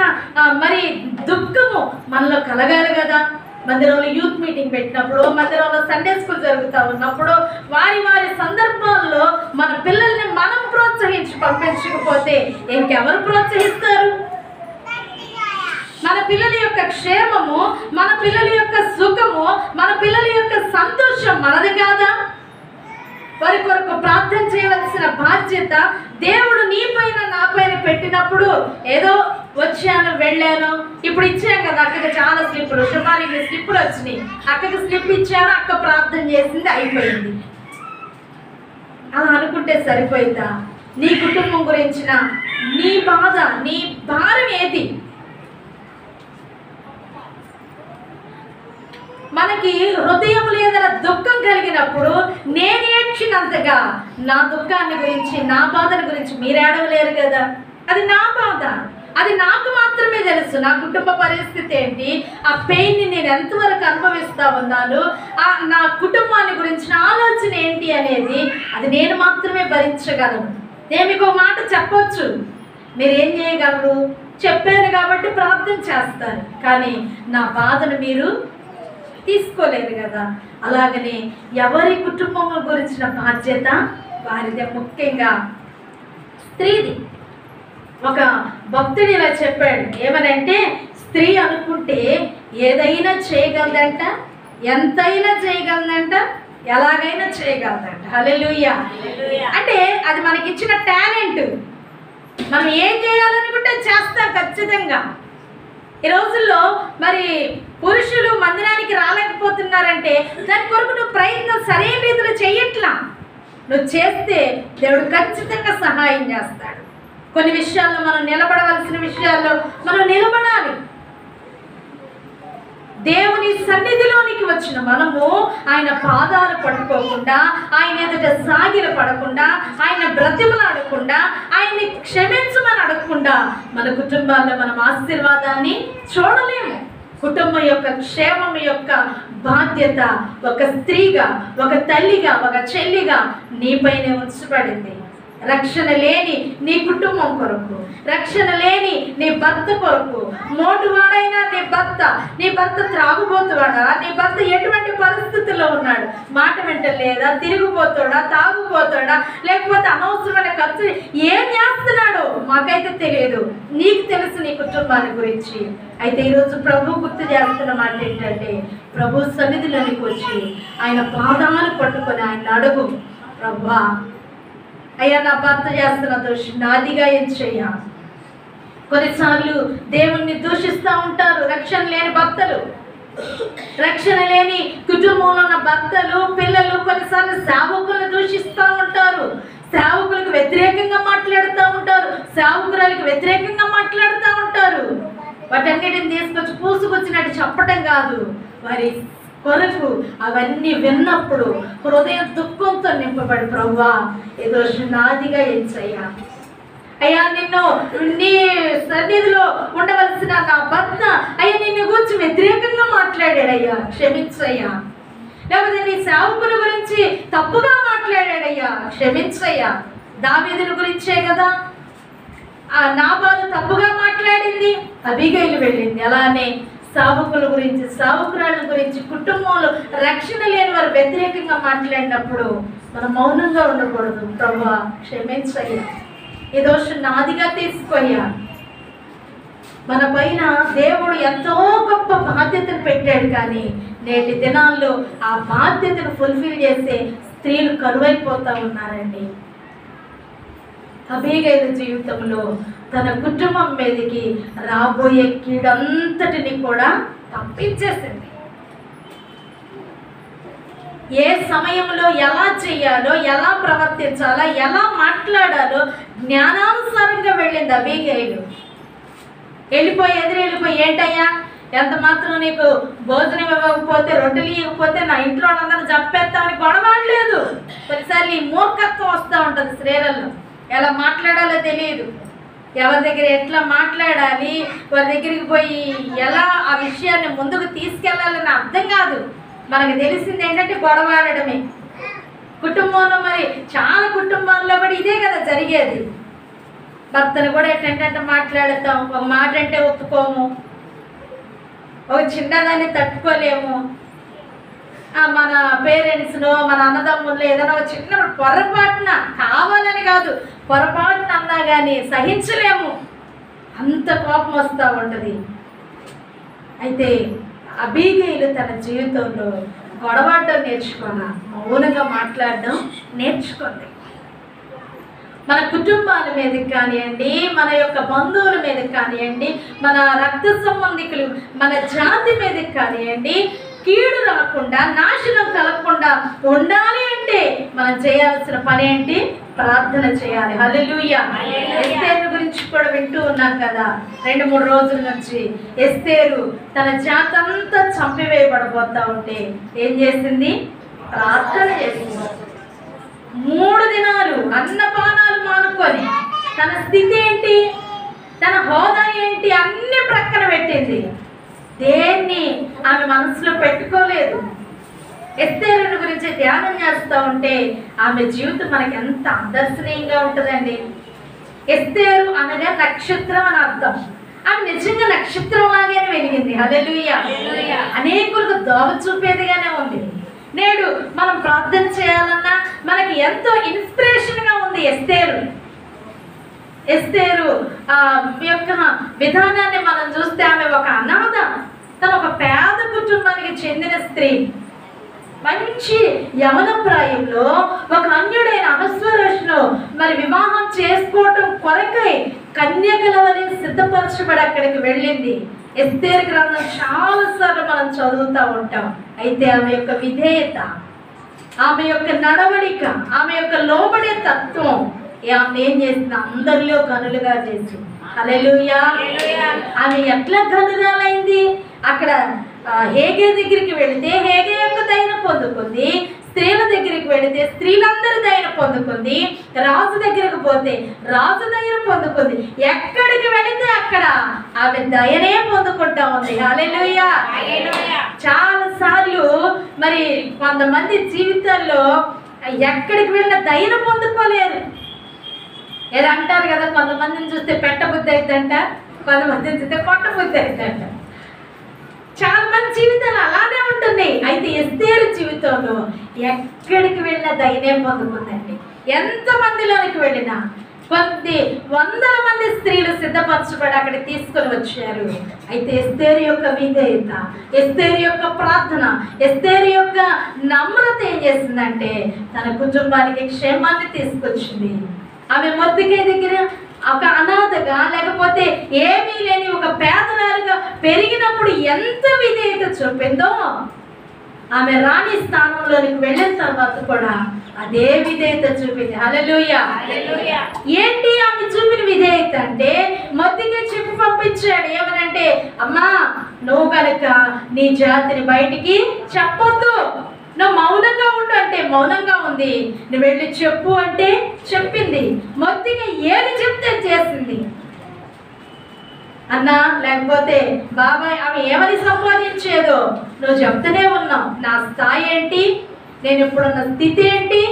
మరి దుఃఖము మనలో కలగాలి కదా. మందిరంలో యూత్ మీటింగ్ పెట్టినప్పుడు, మందిరంలో సండే స్కూల్ జరుగుతూ ఉన్నప్పుడు, వారి సందర్భాల్లో మన పిల్లల్ని మనం ప్రోత్సహించి పంపించకపోతే ఇంకెవరు ప్రోత్సహిస్తారు? మన పిల్లల యొక్క క్షేమము, మన పిల్లల యొక్క సుఖము, మన పిల్లల యొక్క సంతోషం మనది కాదా? వారి కొరకు ప్రార్థన చేయవలసిన బాధ్యత దేవుడు నీ పైన నా పైన పెట్టినప్పుడు ఏదో వచ్చాను వెళ్ళాను, ఇప్పుడు ఇచ్చాం కదా అక్కకి చాలా స్లిప్పులు, సుమారు 2 స్లిప్పులు వచ్చినాయి, అక్కకి స్లిప్ ఇచ్చాను, అక్క ప్రార్థన చేసింది, అయిపోయింది. అలా అనుకుంటే సరిపోయిందా? నీ కుటుంబం గురించిన నీ బాధ, నీ భారం ఏది? మనకి హృదయం ఏదైనా దుఃఖం కలిగినప్పుడు నేను ఏడ్చినంతగా నా దుఃఖాన్ని గురించి, నా బాధని గురించి మీరు ఏడవలేరు కదా. అది నా బాధ, అది నాకు మాత్రమే తెలుసు. నా కుటుంబ పరిస్థితి ఏంటి, ఆ పెయిన్ని నేను ఎంతవరకు అనుభవిస్తా ఉన్నాను, నా కుటుంబాన్ని గురించిన ఆలోచన ఏంటి అనేది అది నేను మాత్రమే భరించగలను. నేను మీకు ఒక మాట చెప్పొచ్చు, మీరేం చేయగలరు? చెప్పాను కాబట్టి ప్రార్థన చేస్తారు, కానీ నా బాధను మీరు తీసుకోలేరు కదా. అలాగనే ఎవరి కుటుంబం గురించిన బాధ్యత వారిదే, ముఖ్యంగా స్త్రీది. ఒక భక్తుడు ఇలా చెప్పాడు, ఏమనంటే స్త్రీ అనుకుంటే ఏదైనా చేయగలదంట, ఎంతైనా చేయగలదంట, ఎలాగైనా చేయగలదంట. హల్లెలూయా. అంటే అది మనకి ఇచ్చిన టాలెంట్. మనం ఏం చేయాలనుకుంటే చేస్తాం ఖచ్చితంగా. ఈ రోజుల్లో మరి పురుషులు మందిరానికి రాలేకపోతున్నారంటే దాని కొరకు నువ్వు ప్రయత్నం సరైన రీతిలో చెయ్యట్లా. నువ్వు చేస్తే దేవుడు ఖచ్చితంగా సహాయం చేస్తాడు. కొన్ని విషయాల్లో మనం నిలబడవలసిన విషయాల్లో మనం నిలబడాలి. దేవుని సన్నిధిలోనికి వచ్చిన మనము ఆయన పాదాలు పట్టుకోకుండా, ఆయన ఎదుట సాగిల పడకుండా, ఆయన బ్రతిమలాడకుండా, ఆయన్ని క్షమించమని అడగకుండా మన కుటుంబాల్లో మనం ఆశీర్వాదాన్ని చూడలేము. కుటుంబం యొక్క క్షేమం యొక్క బాధ్యత ఒక స్త్రీగా, ఒక తల్లిగా, ఒక చెల్లిగా నీపైనే ఉంచబడింది. రక్షణ లేని నీ కుటుంబం కొరకు, రక్షణ లేని నీ భర్త కొరకు, మోటువాడైనా నీ భర్త త్రాగుబోతువాడా, నీ భర్త ఎటువంటి పరిస్థితుల్లో ఉన్నాడు, మాట వింటలేదా, తిరిగిపోతాడా, తాగుపోతాడా, లేకపోతే అనవసరమైన ఖర్చు ఏం చేస్తున్నాడో మాకైతే తెలియదు, నీకు తెలుసు నీ కుటుంబాన్ని గురించి. అయితే ఈరోజు ప్రభు గుర్తు చేస్తున్న మాట ఏంటంటే, ప్రభు సన్నిధిలోనికి వచ్చి ఆయన పాదాలు పట్టుకొని ఆయన అడుగు, ప్రభువా అయ్యా నా భర్త చేస్తున్న దోషం నాదిగా ఏం చెయ్యా. కొన్నిసార్లు దేవుణ్ణి దూషిస్తూ ఉంటారు రక్షణ లేని భర్తలు, రక్షణ లేని కుటుంబంలో ఉన్న భర్తలు, పిల్లలు కొన్నిసార్లు సేవకులను దూషిస్తూ ఉంటారు, సేవకులకు వ్యతిరేకంగా మాట్లాడుతూ ఉంటారు, సేవకురాలకు వ్యతిరేకంగా మాట్లాడుతూ ఉంటారు. వాటన్నిటిని తీసుకొచ్చి పూసుకొచ్చినట్టు చెప్పటం కాదు, వారి కొరకు అవన్నీ విన్నప్పుడు హృదయం దుఃఖంతో నింపబడి, ప్రభువా ఏదో నాదిగా ఎంచయ్యా, అయ్యా నిన్ను నీ సన్నిధిలో ఉండవలసిన నా భర్త అయ్యా నిన్ను గురించి వ్యతిరేకంగా మాట్లాడాడయ్యా, క్షమించయ్యా. లేకపోతే నీ సేవకుని గురించి తప్పుగా మాట్లాడాడయ్యా, క్షమించయ్యా. దావీదుని గురించే కదా ఆ నాబాలు తప్పుగా మాట్లాడింది, అబీగైలు వెళ్ళింది. అలానే సేవకుల గురించి, సేవకురాళ్ళ గురించి, కుటుంబంలో రక్షణ లేని వారు వ్యతిరేకంగా మాట్లాడినప్పుడు మనం మౌనంగా ఉండకూడదు. ప్రభువా క్షమించయ్యా, ఈ దోషం నాదిగా తీసుకోయ్యా. మన పైన దేవుడు ఎంతో గొప్ప బాధ్యతను పెట్టాడు, కానీ నేటి దినాల్లో ఆ బాధ్యతను ఫుల్ఫిల్ చేసే స్త్రీలు కరువైపోతూ ఉన్నారండి. అబీగైలు జీవితంలో తన కుటుంబం మీదకి రాబోయే కీడంతటిని కూడా తప్పించేసింది. ఏ సమయంలో ఎలా చేయాలో, ఎలా ప్రవర్తించాలో, ఎలా మాట్లాడాలో జ్ఞానానుసారంగా వెళ్ళింది అబీగైలు. ఎదిరెళ్ళిపోయి ఏంటయ్యా ఎంత మాత్రం నీకు భోజనం ఇవ్వకపోతే, రొట్టెలు ఇవ్వకపోతే నా ఇంట్లో వాళ్ళందరూ చంపేస్తామని గొడవలేదు. కొన్నిసార్లు ఈ మూర్ఖత్వం వస్తూ ఉంటుంది స్త్రీలలో, ఎలా మాట్లాడాలో తెలియదు, ఎవరి దగ్గర ఎట్లా మాట్లాడాలి, వారి దగ్గరికి పోయి ఎలా ఆ విషయాన్ని ముందుకు తీసుకెళ్లాలని అర్థం కాదు. మనకు తెలిసింది ఏంటంటే గొడవాడమే. కుటుంబంలో మరి చాలా కుటుంబాల్లో కూడా ఇదే కదా జరిగేది. భర్తను కూడా ఏంటంటే మాట్లాడతాం, ఒక మాట అంటే ఒప్పుకోము, ఒక చిన్నదాన్ని తట్టుకోలేము. మన పేరెంట్స్లో, మన అన్నదమ్ముల్లో ఏదైనా ఒక చిన్న పొరపాటున, కావాలని కాదు పొరపాటున అన్నా కానీ సహించలేము, అంత కోపం వస్తూ ఉంటుంది. అయితే అబీగైలు తన జీవితంలో గొడవడం నేర్చుకున్నా, మౌనంగా మాట్లాడడం నేర్చుకుంది. మన కుటుంబాల మీదకి కానివ్వండి, మన యొక్క బంధువుల మీదకి కానివ్వండి, మన రక్త సంబంధికులు, మన జాతి మీదకి కానివ్వండి, కీడు రాకుండా, నాశనం కలగకుండా ఉండాలి అంటే మనం చేయాల్సిన పని ఏంటి? ప్రార్థన చేయాలి. హల్లెలూయా. ఎస్తేరు గురించి కూడా వింటూ ఉన్నాం కదా 2-3 రోజుల నుంచి. ఎస్తేరు తన జాతంతా చంపివేయబడబోతా ఉంటే ఏం చేసింది? ప్రార్థన చేసింది. 3 దినాలు అన్నపానాలు మానుకొని తన స్థితి ఏంటి, తన హోదా ఏంటి అన్ని ప్రక్కన పెట్టింది. దేన్ని ఆమె మనసులో పెట్టుకోలేదు. ఎస్తేరు గురించి ధ్యానం చేస్తూ ఉంటే ఆమె జీవితం మనకి ఎంత ఆదర్శనీయంగా ఉంటుందండి. ఎస్తేరు అనగా నక్షత్రం అని అర్థం. ఆమె నిజంగా నక్షత్రం లాగానే వెలిగింది. హల్లెలూయా. అనేకులకు దోవ చూపేదిగానే ఉంది. నేడు మనం ప్రార్థన చేయాలన్నా మనకి ఎంతో ఇన్స్పిరేషన్గా ఉంది ఎస్తేరు. ఎస్తేరు యొక్క విధానాన్ని మనం చూస్తే ఆమె ఒక అనాథ, తన ఒక పేద కుటుంబానికి చెందిన స్త్రీ. మంచి యవన ప్రాయంలో ఒక అన్యుడైన అహస్వరోషును మరి వివాహం చేసుకోవటం కొరకై కన్యకల వలె సిద్ధపరచబడి అక్కడికి వెళ్ళింది. ఎస్తేరు గ్రంథం చాలాసార్లు మనం చదువుతూ ఉంటాం. అయితే ఆమె యొక్క విధేయత, ఆమె యొక్క నడవడిక, ఆమె యొక్క లోబడే తత్వం ఆమె ఏం చేసింది? అందరిలో గనులుగా చేసింది. హల్లెలూయా. ఆమె ఎట్లా గనురాలైంది? అక్కడ హేగే దగ్గరికి వెళితే హేగే యొక్క దయను పొందుకుంది, స్త్రీల దగ్గరికి వెళితే స్త్రీలందరూ దయను పొందుకుంది, రాజు దగ్గరకు పోతే రాజు దయను పొందుకుంది. ఎక్కడికి వెళితే అక్కడ ఆమె దయనే పొందుకుంటా ఉంది. హల్లెలూయా. చాలా సార్లు మరి కొంతమంది జీవితాల్లో ఎక్కడికి వెళ్ళిన దయను పొందుకోలేరు. ఏదో అంటారు కదా, కొంతమందిని చూస్తే పెట్టబుద్ధి అవుతుందంట, కొంతమందిని చూస్తే కొట్టబుద్ధి అవుతుందంట. చాలా మంది జీవితాలు అలానే ఉంటున్నాయి. అయితే ఎస్తేరు జీవితంలో ఎక్కడికి వెళ్ళినా ధైర్యం పొందుకుందండి. ఎంతమందిలోనికి వెళ్ళినా కొద్ది వందల మంది స్త్రీలు సిద్ధపరచబడి అక్కడికి తీసుకొని వచ్చారు. అయితే ఎస్తేరు యొక్క విధేయత, ఎస్తేరు యొక్క ప్రార్థన, ఎస్తేరు యొక్క నమ్రత ఏం చేసిందంటే తన కుటుంబానికి క్షేమాన్ని తీసుకొచ్చింది. ఆమె మొర్దెకై దగ్గర ఒక అనాథగా, లేకపోతే ఏమీ లేని ఒక పేదరాలుగా పెరిగినప్పుడు ఎంత విధేయత చూపిందో, ఆమె రాణి స్థానంలోనికి వెళ్ళిన తర్వాత కూడా అదే విధేయత చూపింది. హల్లెలూయా. ఏంటి ఆమె చూపిన విధేయత అంటే, మొద్దుకే చెప్పి పంపించాడు. ఏమనంటే, అమ్మా నువ్వు కనుక నీ జాతిని బయటికి చెప్పొద్దు, నువ్వు మౌనంగా ఉండు అంటే మౌనంగా ఉంది, నువ్వు వెళ్ళి చెప్పు అంటే చెప్పింది. మొద్దుగా ఏది చెప్తే చేసింది. అన్నా లేకపోతే బాబాయ్ ఆమె ఏమని సంపాదించేదో నువ్వు చెప్తూనే ఉన్నావు. నా స్థాయి ఏంటి, నేను ఇప్పుడున్న స్థితి ఏంటి,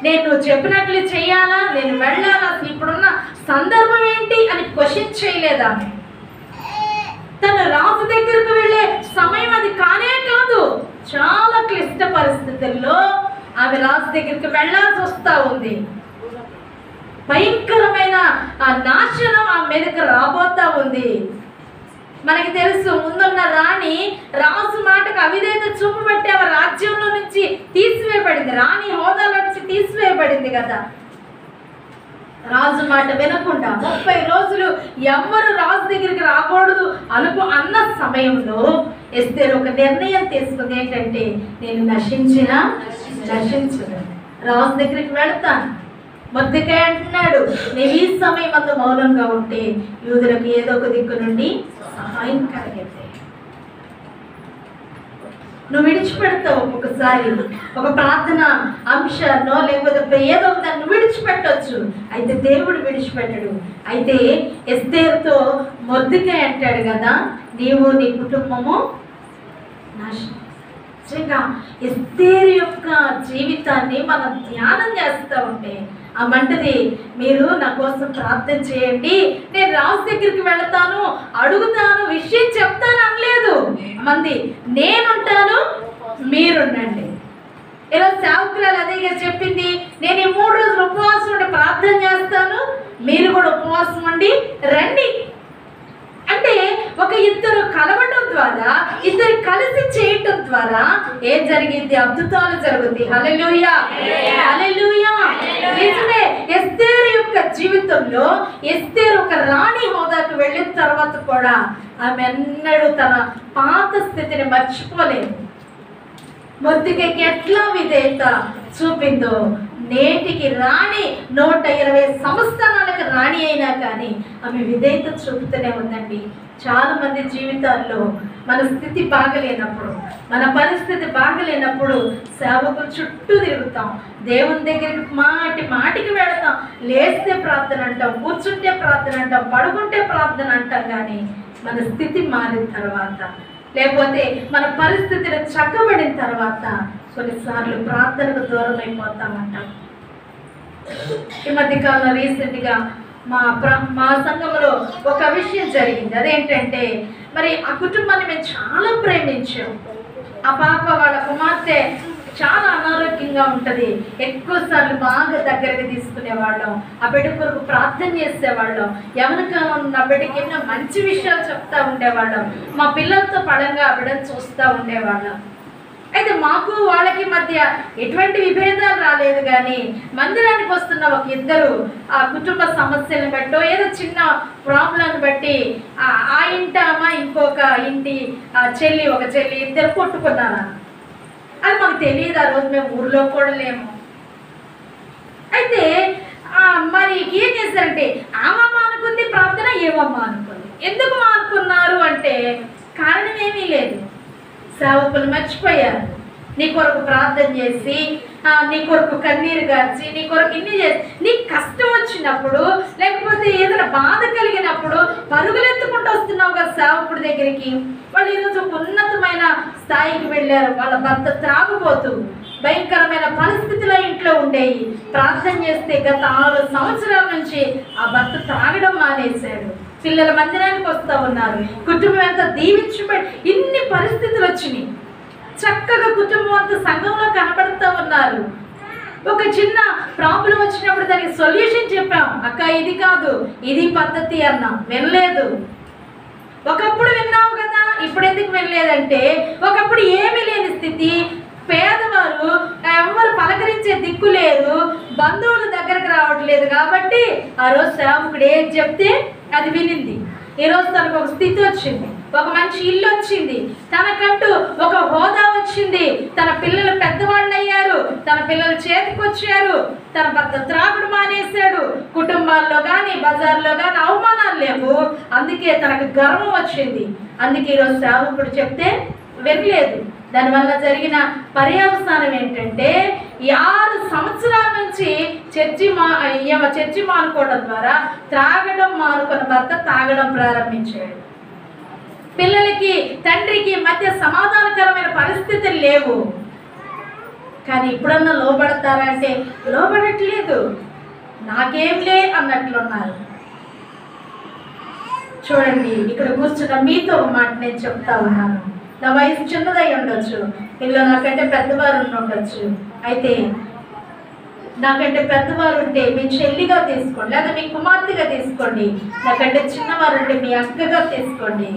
నేను నువ్వు చెప్పినట్లు చెయ్యాలా, నేను వెళ్ళాలా, అసలు ఇప్పుడున్న సందర్భం ఏంటి అని క్వశ్చన్ చేయలేదా? తను రాజు దగ్గరకు వెళ్ళే సమయం అది కానే కాదు. చాలా క్లిష్ట పరిస్థితుల్లో ఆమె రాజు దగ్గరికి వెళ్ళాల్సి వస్తూ ఉంది. భయంకరమైన ఆ నాశనం ఆ మీదకి రాబోతా ఉంది. మనకి తెలుసు, ముందున్న రాణి రాజు మాటకు అవిధేయత చూపబట్టి ఆమె రాజ్యంలో నుంచి తీసివేయబడింది, రాణి హోదాలో నుంచి తీసివేయబడింది కదా. రాజు మాట వినకుండా 30 రోజులు ఎవ్వరు రాజు దగ్గరికి రాకూడదు అన్న సమయంలో ఎస్తేరు ఒక నిర్ణయం తీసుకుంది. ఏంటంటే, నేను నశించను, రాజు దగ్గరికి వెళ్తాను. మొర్దెకై అంటున్నాడు, నేను ఈ సమయం అంతా మౌనంగా ఉంటే యూదులకు ఏదో ఒక దిక్కు నుండి సహాయం కలిగింది. నువ్వు విడిచిపెడతావు ఒక్కొక్కసారి ఒక ప్రార్థన అంశాన్నో, లేకపోతే ఏదో ఒక దాన్ని నువ్వు విడిచిపెట్టవచ్చు. అయితే దేవుడు విడిచిపెట్టడు. అయితే ఎస్తేరుతో మొర్దెకై అంటాడు కదా, నీవు నీ కుటుంబము నాశనం. నిజంగా ఎస్తేరు యొక్క జీవితాన్ని మనం ధ్యానం చేస్తూ ఉంటే ఆ మంటది, మీరు నా కోసం ప్రార్థన చేయండి, నేను రాజు దగ్గరికి వెళతాను, అడుగుతాను, విషయం చెప్తాను అనలేదు. మంది నేనుంటాను, మీరుండండి. ఈరోజు సేవకురాలు అదేగా చెప్పింది, నేను ఈ 3 రోజులు ఉపవాసం ఉండి ప్రార్థన చేస్తాను, మీరు కూడా ఉపవాసం ఉండి రండి. అంటే ఒక ఇద్దరు కలవటం ద్వారా, ఇద్దరు కలిసి చేయటం ద్వారా ఏం జరిగింది? అద్భుతాలు జరుగుతాయి. హల్లెలూయా, హల్లెలూయా. నిజమే, ఎస్తేరు యొక్క జీవితంలో ఎస్తేరు ఒక రాణి హోదాకు వెళ్ళిన తర్వాత కూడా ఆమె ఎన్నడూ తన పాత స్థితిని మర్చిపోలేదు. మొర్దెకైకి ఎట్లా విధేయత చూపిందో నేటికి రాణి 120 సంవత్సరాలకు రాణి అయినా కానీ ఆమె విధేయత చూపుతూనే ఉందండి. చాలా మంది జీవితాల్లో మన స్థితి బాగలేనప్పుడు, మన పరిస్థితి బాగలేనప్పుడు సేవకుల చుట్టూ తిరుగుతాం, దేవుని దగ్గరికి మాటికి వెళతాం, లేస్తే ప్రార్థన అంటాం, కూర్చుంటే ప్రార్థన అంటాం, పడుకుంటే ప్రార్థన అంటాం. కానీ మన స్థితి మారిన తర్వాత, లేకపోతే మన పరిస్థితిని చక్కబడిన తర్వాత కొన్నిసార్లు ప్రార్థనకు దూరం అయిపోతామంటాం. ఈ మధ్యకాలంలో రీసెంట్గా మా సంఘంలో ఒక విషయం జరిగింది. అదేంటంటే, మరి ఆ కుటుంబాన్ని మేము చాలా ప్రేమించాం. ఆ పాప వాళ్ళ కుమార్తె చాలా అనారోగ్యంగా ఉంటుంది. ఎక్కువసార్లు బాగా దగ్గరికి తీసుకునేవాళ్ళం, ఆ బిడ్డ కొరకు ప్రార్థన చేసేవాళ్ళం, ఎవరికైనా ఉన్న బిడ్డకి ఎన్నో మంచి విషయాలు చెప్తా ఉండేవాళ్ళం, మా పిల్లలతో పడంగా ఆ బిడ్డను చూస్తూ ఉండేవాళ్ళం. అయితే మాకు వాళ్ళకి మధ్య ఎటువంటి విభేదాలు రాలేదు. కానీ మందిరానికి వస్తున్న ఒక ఇద్దరు ఆ కుటుంబ సమస్యలను బట్టో ఏదో చిన్న ప్రాబ్లం బట్టి ఆ ఇంటి అమ్మ ఇంకొక ఇంటి చెల్లి, ఒక చెల్లి ఇద్దరు కొట్టుకున్నారా, అది మాకు తెలియదు. ఆ రోజు మేము ఊర్లో కూడా లేము. అయితే మరి ఏం చేశారంటే, ఆమమ్మ అనుకుంది ప్రార్థన, ఏమమ్మ అనుకుంది. ఎందుకు అనుకున్నారు అంటే కారణం ఏమీ లేదు. సేవకులు మర్చిపోయారు. నీ కొరకు ప్రార్థన చేసి, నీ కొరకు కన్నీరు గార్చి, నీ కొరకు ఇన్ని చేసి, నీకు కష్టం వచ్చినప్పుడు, లేకపోతే ఏదైనా బాధ కలిగినప్పుడు పరుగులెత్తుకుంటూ వస్తున్నావు కదా సేవకుడి దగ్గరికి. వాళ్ళు ఈరోజు ఒక ఉన్నతమైన స్థాయికి వెళ్ళారు. వాళ్ళ భర్త త్రాగుబోతు, భయంకరమైన పరిస్థితుల ఇంట్లో ఉండేవి. ప్రార్థన చేస్తే గత 6 సంవత్సరాల నుంచి ఆ భర్త త్రాగడం మానేశాడు. పిల్లల మందిరానికి వస్తూ ఉన్నారు. కుటుంబం అంతా దీవించబడి ఇన్ని పరిస్థితులు వచ్చినాయి. చక్కగా కుటుంబం అంతా సంఘంలో కనబడుతూ ఉన్నారు. ఒక చిన్న ప్రాబ్లం వచ్చినప్పుడు దానికి సొల్యూషన్ చెప్పాం. అక్క ఇది కాదు, ఇది పద్ధతి అన్నాం. వినలేదు. ఒకప్పుడు విన్నావు కదా, ఇప్పుడు ఎందుకు వినలేదంటే ఒకప్పుడు ఏమీ లేని స్థితి, పేదవారు, ఎవరు పలకరించే దిక్కు లేదు, బంధువుల దగ్గరకు రావట్లేదు కాబట్టి ఆ రోజు సేవకుడు ఏది చెప్తే అది వినింది. ఈరోజు తనకు ఒక స్థితి వచ్చింది, ఒక మంచి ఇల్లు వచ్చింది, తనకంటూ ఒక హోదా వచ్చింది, తన పిల్లలు పెద్దవాళ్ళు అయ్యారు, తన పిల్లలు చేతికి వచ్చారు, తన భర్త త్రాగుడు మానేశాడు, కుటుంబాల్లో కానీ బజార్లో కానీ అవమానాలు లేవు. అందుకే తనకు గర్వం వచ్చింది. అందుకే ఈరోజు సేవకుడు చెప్తే వినలేదు. దానివల్ల జరిగిన పర్యవసానం ఏంటంటే 6 సంవత్సరాల నుంచి చర్చి మానుకోవడం ద్వారా త్రాగడం మానుకున్న భర్త తాగడం ప్రారంభించాడు. పిల్లలకి తండ్రికి మధ్య సమాధానకరమైన పరిస్థితులు లేవు. కానీ ఇప్పుడన్నా లోబడతారంటే లోబడట్లేదు. నాకేంలే అన్నట్లున్నారు. చూడండి, ఇక్కడ కూర్చున్న మీతో ఒక మాట నేను చెప్తా ఉన్నాను. నా వయసు చిన్నదై ఉండొచ్చు, ఇలా నాకంటే పెద్దవారు ఉండొచ్చు. అయితే నాకంటే పెద్దవారు ఉంటే మీ చెల్లిగా తీసుకోండి, లేదా మీ కుమార్తెగా తీసుకోండి. నాకంటే చిన్నవారు ఉంటే మీ అక్కగా తీసుకోండి.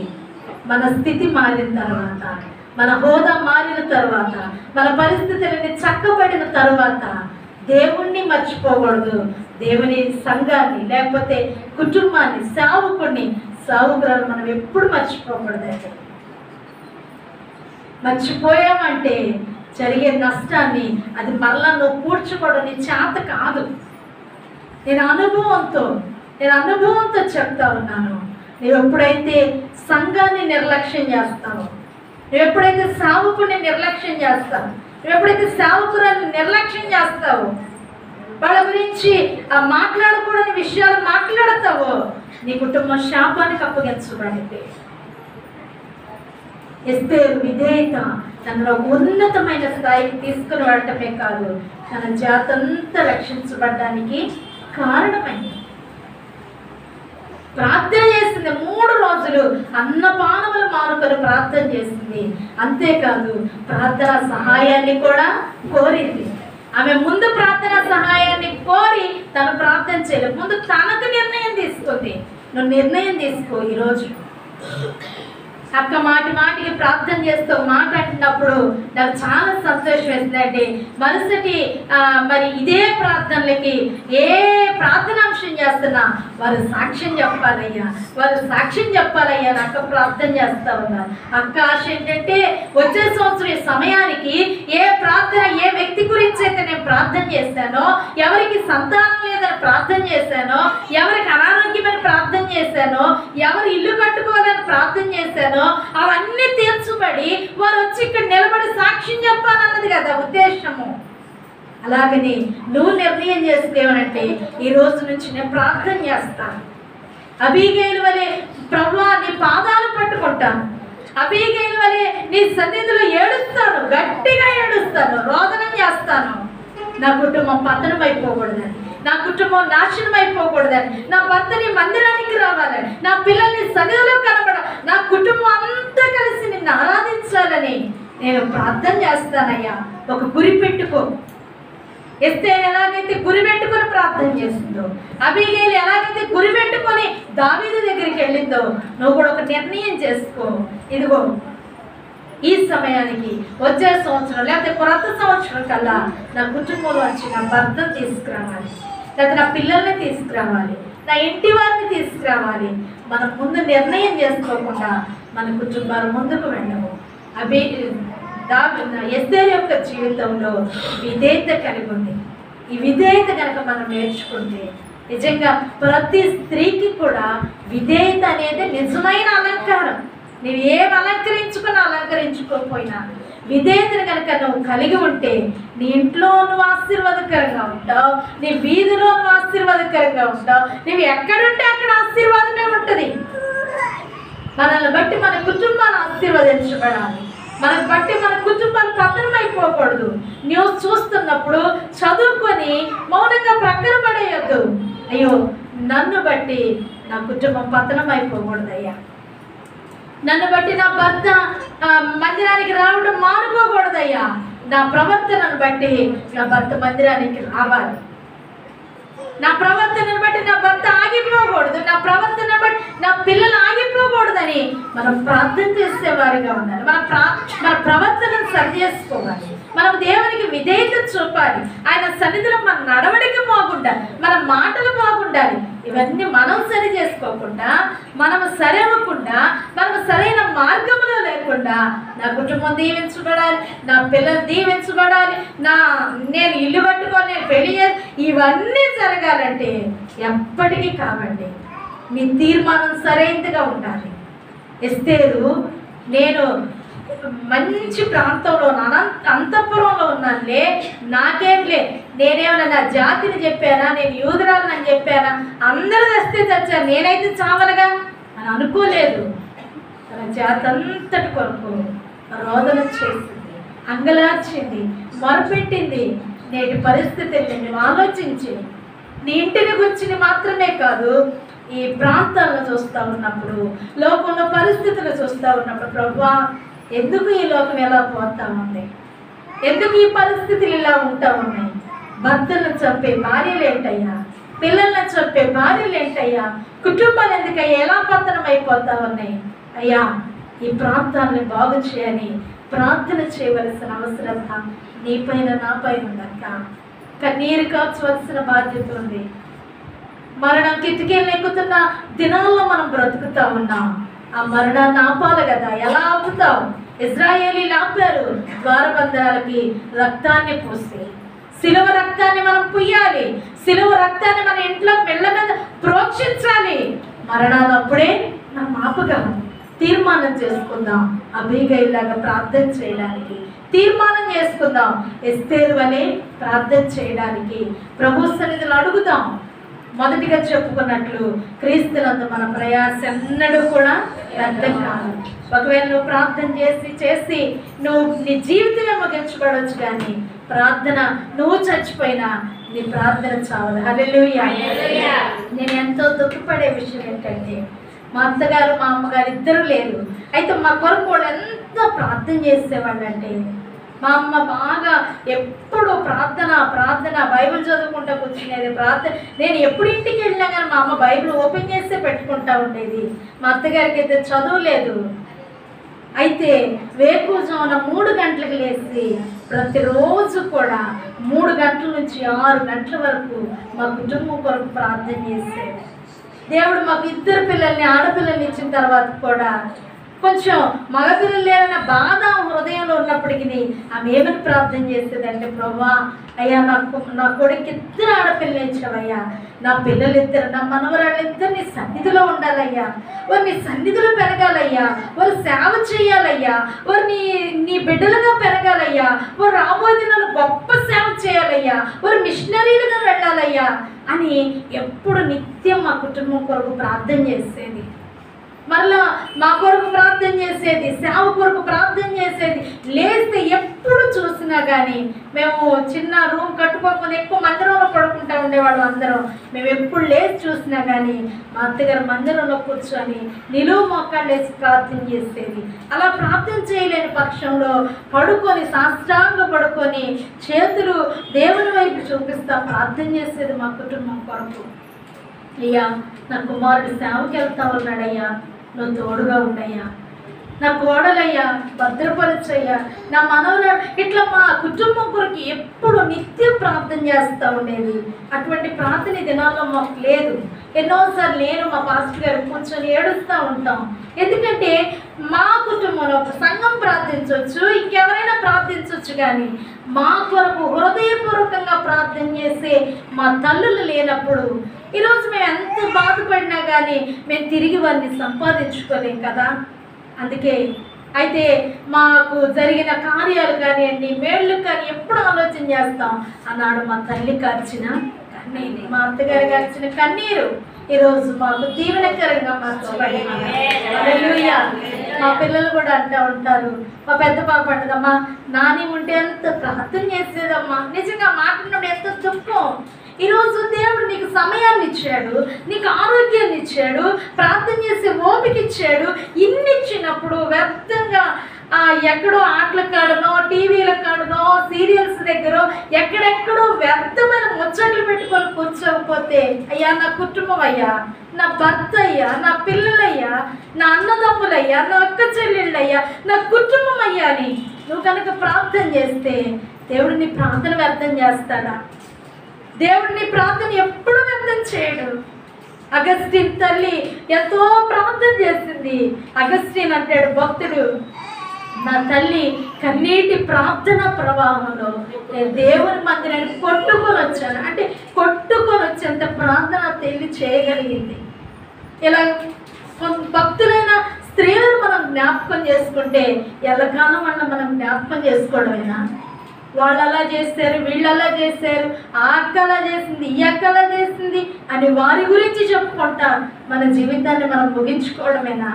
మన స్థితి మారిన తర్వాత, మన హోదా మారిన తర్వాత, మన పరిస్థితులని చక్కబడిన తర్వాత దేవుణ్ణి మర్చిపోకూడదు. దేవుని సంఘాన్ని, లేకపోతే కుటుంబాన్ని, సావుకురాలు మనం ఎప్పుడు మర్చిపోకూడదండి. మర్చిపోయామంటే జరిగే నష్టాన్ని అది మరలా నువ్వు కూర్చుకోవడం నీ చేత కాదు. నేను అనుభవంతో చెప్తా ఉన్నాను. నువ్వు ఎప్పుడైతే సంఘాన్ని నిర్లక్ష్యం చేస్తావో, నువ్వు ఎప్పుడైతే సావుకుని నిర్లక్ష్యం చేస్తావు, నువ్వు ఎప్పుడైతే సావుకురాన్ని నిర్లక్ష్యం చేస్తావో, వాళ్ళ గురించి మాట్లాడకూడని విషయాలు మాట్లాడతావో, నీ కుటుంబం శాపానికి అప్పగించబడింది. ఎస్తేరు విధేయత తనలో ఉన్నతమైన స్థాయికి తీసుకుని వెళ్ళటమే కాదు, తన జాతంతా రక్షించబడడానికి కారణమైంది. ప్రార్థన చేసింది 3 రోజులు, అన్నపానములు మానుకొని ప్రార్థన చేసింది. అంతేకాదు ప్రార్థన సహాయాన్ని కూడా కోరింది. ఆమె ముందు ప్రార్థన సహాయాన్ని కోరి తను ప్రార్థన చేయలేదు. ముందు తనకు నిర్ణయం తీసుకుంది. నువ్వు నిర్ణయం తీసుకో. ఈరోజు అక్క మాటికి ప్రార్థన చేస్తూ మాట్లాడినప్పుడు నాకు చాలా సంతోషం వేసిందండి. మరుసటి మరి ఇదే ప్రార్థనలకి ఏ ప్రార్థనాంశం చేస్తున్నా వారు సాక్ష్యం చెప్పాలయ్యా అక్క ప్రార్థన చేస్తా ఉన్నారు. అక్క ఆశ ఏంటంటే వచ్చే సంవత్సరం ఈ సమయానికి ఏ ప్రార్థన, ఏ వ్యక్తి గురించి అయితే నేను ప్రార్థన చేశానో, ఎవరికి సంతానం లేదని ప్రార్థన చేశానో, ఎవరికి అనారోగ్యమైన ప్రార్థన చేశానో, ఎవరు ఇల్లు కట్టుకోవాలని ప్రార్థన చేశానో అవన్నీ తీర్చబడి వారు వచ్చి ఇక్కడ నిలబడి సాక్ష్యం చెప్పాలన్నది కదా ఉద్దేశము. అలాగని నువ్వు నిర్ణయం చేసేదేమనంటే ఈ రోజు నుంచి నేను ప్రార్థన చేస్తాను. అబీగైలు వలె ప్రభువా నీ పాదాలు పట్టుకుంటాను, అబీగైలు వలె నీ సన్నిధిలో ఏడుస్తాను, గట్టిగా ఏడుస్తాను, రోదన చేస్తాను. నా కుటుంబం పతనం అయిపోకూడదని, నా కుటుంబం నాశనం అయిపోకూడదని, నా భర్తని మందిరానికి రావాలని, నా పిల్లల్ని సన్నిధిలో కనబడ, నా కుటుంబం అంతా కలిసి నిన్ను ఆరాధించాలని నేను ప్రార్థన చేస్తానయ్యా. ఒక గురి పెట్టుకో. ఎస్తేరు ఎలాగైతే గురి పెట్టుకొని ప్రార్థన చేసిందో, అబీగైలు ఎలాగైతే గురి పెట్టుకొని దావీదు దగ్గరికి వెళ్ళిందో, నువ్వు కూడా ఒక నిర్ణయం చేసుకో. ఇదిగో ఈ సమయానికి వచ్చే సంవత్సరం లేకపోతే కొత్త సంవత్సరం కల్లా నా కుటుంబంలో వచ్చి నా భర్తను తీసుకురావాలి, లేకపోతే నా పిల్లల్ని తీసుకురావాలి, నా ఇంటి వారిని తీసుకురావాలి. మనం ముందు నిర్ణయం చేసుకోకుండా మన కుటుంబాలు ముందుకు వెళ్ళము. ఎస్తేరు యొక్క జీవితంలో విధేయత కలిగి ఉంది. ఈ విధేయత కనుక మనం నేర్చుకుంటే నిజంగా ప్రతి స్త్రీకి కూడా విధేయత అనేది నిజమైన అలంకారం. నువ్వు ఏం అలంకరించుకోకపోయినా విధేయతను కనుక నువ్వు కలిగి ఉంటే నీ ఇంట్లో నువ్వు ఆశీర్వాదకరంగా ఉంటావు, నీ వీధిలో నువ్వు ఆశీర్వాదకరంగా ఉంటావు, నువ్వు ఎక్కడుంటే అక్కడ ఆశీర్వాదమే ఉంటుంది. మనల్ని బట్టి మన కుటుంబాన్ని ఆశీర్వదించబడాలి, మనల్ని బట్టి మన కుటుంబాలు పతనమైపో అయిపోకూడదు. న్యూస్ చూస్తున్నప్పుడు చదువుకొని మౌనంగా ప్రక్కన పడేయొద్దు. అయ్యో నన్ను బట్టి నా కుటుంబం పతనం అయిపోకూడదయ్యా, నన్ను బట్టి నా భర్త మందిరానికి రావడం మానుకోకూడదయ్యా, నా ప్రవర్తనను బట్టి నా భర్త మందిరానికి రావాలి, నా ప్రవర్తనను బట్టి నా భర్త ఆగిపోకూడదు, నా ప్రవర్తన బట్టి నా పిల్లలు ఆగిపోకూడదని మనం ప్రార్థన చేసేవారిగా ఉండాలి. మన ప్రవర్తనను సరి చేసుకోవాలి, మనం దేవునికి విధేయత చూపాలి, ఆయన సన్నిధిలో మన నడవడిక బాగుండాలి, మన మాటలు బాగుండాలి. ఇవన్నీ మనం సరి చేసుకోకుండా, మనము సరవకుండా, మనము సరైన మార్గంలో లేకుండా నా కుటుంబం దీవించబడాలి, నా పిల్లలు దీవించబడాలి, నేను ఇల్లు కట్టుకొని నేను పెళ్లి చేసి ఇవన్నీ జరగాలంటే ఎప్పటికీ కావండి. మీ తీర్మానం సరైనదిగా ఉండాలి. ఎస్తేరు నేను మంచి ప్రాంతంలో అంతఃపురంలో ఉన్నానులే, నాకేంలే, నేనేమన్నా నా జాతిని చెప్పానా, నేను యూదురాలని చెప్పానా, అందరూ వస్తే చచ్చాను, నేనైతే చావనగా అని అనుకోలేదు. తన జాతి అంతటి కొరకు రోదన చేసింది, అంగలార్చింది, మొరపెట్టింది. నేటి పరిస్థితుల్ని నువ్వు ఆలోచించి నీ ఇంటిని గురించి మాత్రమే కాదు, ఈ ప్రాంతాలను చూస్తూ ఉన్నప్పుడు, లోకంలో పరిస్థితులు చూస్తూ ఉన్నప్పుడు, ప్రభువా ఎందుకు ఈ లోకం ఎలా పోతా ఉంది, ఎందుకు ఈ పరిస్థితులు ఇలా ఉంటా ఉన్నాయి, భర్తలను చంపే భార్యలు ఏంటయ్యా, పిల్లలను చంపే భార్యలు ఏంటయ్యా, కుటుంబాలు ఎందుకయ్యా ఎలా పతనం అయిపోతా ఉన్నాయి, అయ్యా ఈ ప్రాంతాన్ని బాగు చేయని ప్రార్థన చేయవలసిన అవసరత నీ పైన నా పైన ఉందక్క. కన్నీరు కాల్చవలసిన బాధ్యత ఉంది. మరణం కిటికీలు ఎక్కుతున్న దినాల్లో మనం బ్రతుకుతా ఉన్నాం. ఆ మరణాన్ని ఆపాలి కదా, ఎలా ఆపుతాం? ఇజ్రాయేలీలు ఆపారు, ద్వారబంధాలకి రక్తాన్ని పూసి. సిలువ రక్తాన్ని మనం పుయ్యాలి, సిలువ రక్తాన్ని మన ఇంట్లో మెల్ల మీద ప్రోక్షించాలి. మరణాలు అప్పుడే మనం ఆపగలం. తీర్మానం చేసుకుందాం, అబీగయిలాగా ప్రార్థన చేయడానికి తీర్మానం చేసుకుందాం, ఎస్తేరు వలె ప్రార్థన చేయడానికి ప్రభు సన్నిధిలో అడుగుదాం. మొదటిగా చెప్పుకున్నట్లు క్రీస్తునందు మన ప్రయాస ఎన్నడూ కూడా వ్యర్థం కాదు. ఒకవేళ నువ్వు ప్రార్థన చేసి నువ్వు నీ జీవితమే ముగించబడవచ్చు, కానీ ప్రార్థన నువ్వు చచ్చిపోయినా నీ ప్రార్థన చావదు. హల్లెలూయా. నేను ఎంతో దుఃఖపడే విషయం ఏంటంటే, మా అత్తగారు మా అమ్మగారు ఇద్దరు లేరు. అయితే మా కొరకు వాళ్ళు ఎంత ప్రార్థన చేసేవాళ్ళు అంటే, మా అమ్మ బాగా ఎప్పుడు ప్రార్థన బైబిల్ చదువుకుంటూ కూర్చునేది. నేను ఎప్పుడు ఇంటికి వెళ్ళినా కానీ మా అమ్మ బైబిల్ ఓపెన్ చేస్తే పెట్టుకుంటా ఉండేది. మా అత్తగారికి అయితే చదువు లేదు. అయితే వేకువజామున 3 గంటలకు లేచి ప్రతిరోజు కూడా 3 గంటల నుంచి 6 గంటల వరకు మా కుటుంబం కొరకు ప్రార్థన చేసేది. దేవుడు మాకు 2 పిల్లల్ని ఆడపిల్లల్ని ఇచ్చిన తర్వాత కూడా కొంచెం మగపిల్లలు లేరన్న బాధ హృదయంలో ఉన్నప్పటికీ ఆమె ఏమని ప్రార్థన చేసేదంటే, ప్రభువా అయ్యా నా కొడుకు 2 ఆడపిల్లలు ఇచ్చావయ్యా, నా పిల్లలు 2 నా మనవరాళ్ళు 2 నీ సన్నిధిలో ఉండాలయ్యా, వారు నీ సన్నిధిలో పెరగాలయ్యా, వారు సేవ చేయాలయ్యా, వారు నీ బిడ్డలుగా పెరగాలయ్యా, వారు రాబోయే దినాలు గొప్ప సేవ చేయాలయ్యా, వారు మిషనరీలుగా వెళ్ళాలయ్యా అని ఎప్పుడు నిత్యం మా కుటుంబం కొరకు ప్రార్థన చేసేది. మరలా మా కొరకు ప్రార్థన చేసేది, సేవ కొరకు ప్రార్థన చేసేది. లేస్తే ఎప్పుడు చూసినా కానీ, మేము చిన్న రూమ్ కట్టుకోకుండా ఎక్కువ మందిరంలో పడుకుంటూ ఉండేవాళ్ళం అందరం. మేము ఎప్పుడు లేచి చూసినా కానీ మా అత్తగారు మందిరంలో కూర్చొని నిలువు మోకాళ్ళు వేసి ప్రార్థన చేసేది. అలా ప్రార్థన చేయలేని పక్షంలో పడుకొని సాష్టాంగ పడుకొని చేతులు దేవుని వైపు చూపిస్తా ప్రార్థన చేసేది మా కుటుంబం కొరకు. అయ్యా నా కుమారుడు సేవకి వెళ్తా ఉన్నాడయ్యా, నువ్వు తోడుగా ఉండయ్యా, నా కోడలయ్యా భద్రపరచయ్యా, నా మనవరాడు, ఇట్లా మా కుటుంబం కొరకు ఎప్పుడు నిత్యం ప్రార్థన చేస్తూ ఉండేది. అటువంటి ప్రార్థన దినాల్లో మాకు లేదు. ఎన్నోసార్లు నేను మా పాస్టర్ గారు కూర్చొని ఏడుస్తూ ఉంటాం. ఎందుకంటే మా కుటుంబంలో ఒక సంఘం ప్రార్థించవచ్చు, ఇంకెవరైనా ప్రార్థించవచ్చు, కానీ మా కొరకు హృదయపూర్వకంగా ప్రార్థన చేసే మా తల్లులు లేనప్పుడు ఈరోజు మేము ఎంత బాధపడినా కానీ మేము తిరిగి వారిని సంపాదించుకోలేం కదా. అందుకే అయితే మాకు జరిగిన కార్యాలు కానివ్వండి, మేళ్ళు కానీ ఎప్పుడు ఆలోచన చేస్తాం. అన్నాడు మా తల్లి కార్చిన కన్నీరు, మా అత్తగారు కార్చిన కన్నీరు ఈరోజు మాకు దీవెనకరంగా మార్చబడింది. హల్లెలూయా. మా పిల్లలు కూడా అంటూ ఉంటారు. మా పెద్ద పాప అంటదమ్మా, నాని ఉంటే ఎంత ప్రార్థన చేసేదమ్మా. నిజంగా మాట్లాడినప్పుడు ఎంత దుఃఖం. ఈరోజు దేవుడు నీకు సమయాన్ని ఇచ్చాడు, నీకు ఆరోగ్యాన్ని ఇచ్చాడు, ప్రార్థన చేసే ఓపిక ఇచ్చాడు. ఇన్ని ఇచ్చినప్పుడు వ్యర్థంగా ఎక్కడో ఆటల కాడనో, టీవీల కాడనో, సీరియల్స్ దగ్గర ఎక్కడెక్కడో వ్యర్థమైన ముచ్చట్లు పెట్టుకొని కూర్చోకపోతే, అయ్యా నా కుటుంబం అయ్యా, నా భర్త అయ్యా, నా పిల్లలయ్యా, నా అన్నదమ్ములయ్యా, నా అక్క చెల్లెళ్ళయ్యా, నా కుటుంబం అయ్యా అని నువ్వు కనుక ప్రార్థన చేస్తే దేవుడు నీ ప్రార్థన వ్యర్థం చేస్తాడా? దేవుడు నీ ప్రార్థన ఎప్పుడు వ్యర్థం చేయడు. అగస్టిన్ తల్లి ఎంతో ప్రార్థన చేసింది. అగస్టిన్ అంటాడు భక్తుడు, నా తల్లి కన్నీటి ప్రార్థన ప్రవాహంలో నేను దేవుని మందిరాన్ని కొట్టుకొని వచ్చాను. అంటే కొట్టుకొని వచ్చేంత ప్రార్థన తల్లి చేయగలిగింది. ఇలా భక్తులైన స్త్రీలను మనం జ్ఞాపకం చేసుకుంటే ఎల్లకాలం అన్న మనం జ్ఞాపకం చేసుకోవడమేనా? వాళ్ళు అలా చేశారు, వీళ్ళు అలా చేశారు, ఆ అక్క అలా చేసింది, ఈ అక్క అలా చేసింది అని వారి గురించి చెప్పుకుంటా మన జీవితాన్ని మనం ముగించుకోవడమేనా?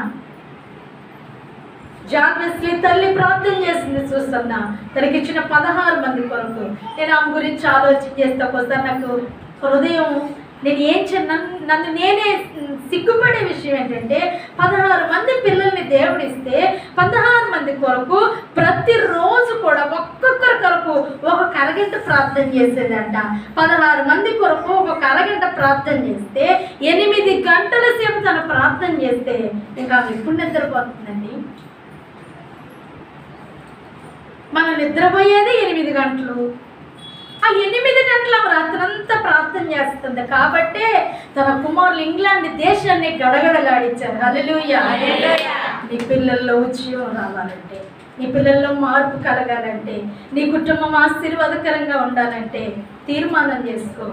జాన్ వెస్లీ తల్లి ప్రార్థన చేసింది చూస్తున్నా, తనకి ఇచ్చిన 16 మంది కొరకు. నేను ఆమె గురించి ఆలోచన చేస్తే ఒకసారి నాకు హృదయం, నన్ను నేనే సిగ్గుపడే విషయం ఏంటంటే 16 మంది పిల్లల్ని దేవుడిస్తే 16 మంది కొరకు ప్రతిరోజు కూడా ఒక్కొక్కరి కొరకు ఒక అరగంట ప్రార్థన చేసేదంట. 16 మంది కొరకు ఒక అరగంట ప్రార్థన చేస్తే 8 గంటల సేపు తను ప్రార్థన చేస్తే ఇంకా ఎప్పుడు నిద్రపోతుందండి? మనం నిద్రపోయేది 8 గంటలు. ఆ 8 గంటల రాత్రంతా ప్రార్థన చేస్తుంది. కాబట్టే తన కుమారులు ఇంగ్లాండ్ దేశాన్ని గడగడలాడించారు. హల్లెలూయా. నీ పిల్లల్లో ఉద్యోగం రావాలంటే, నీ పిల్లల్లో మార్పు కలగాలంటే, నీ కుటుంబం ఆశీర్వాదకరంగా ఉండాలంటే తీర్మానం చేసుకో.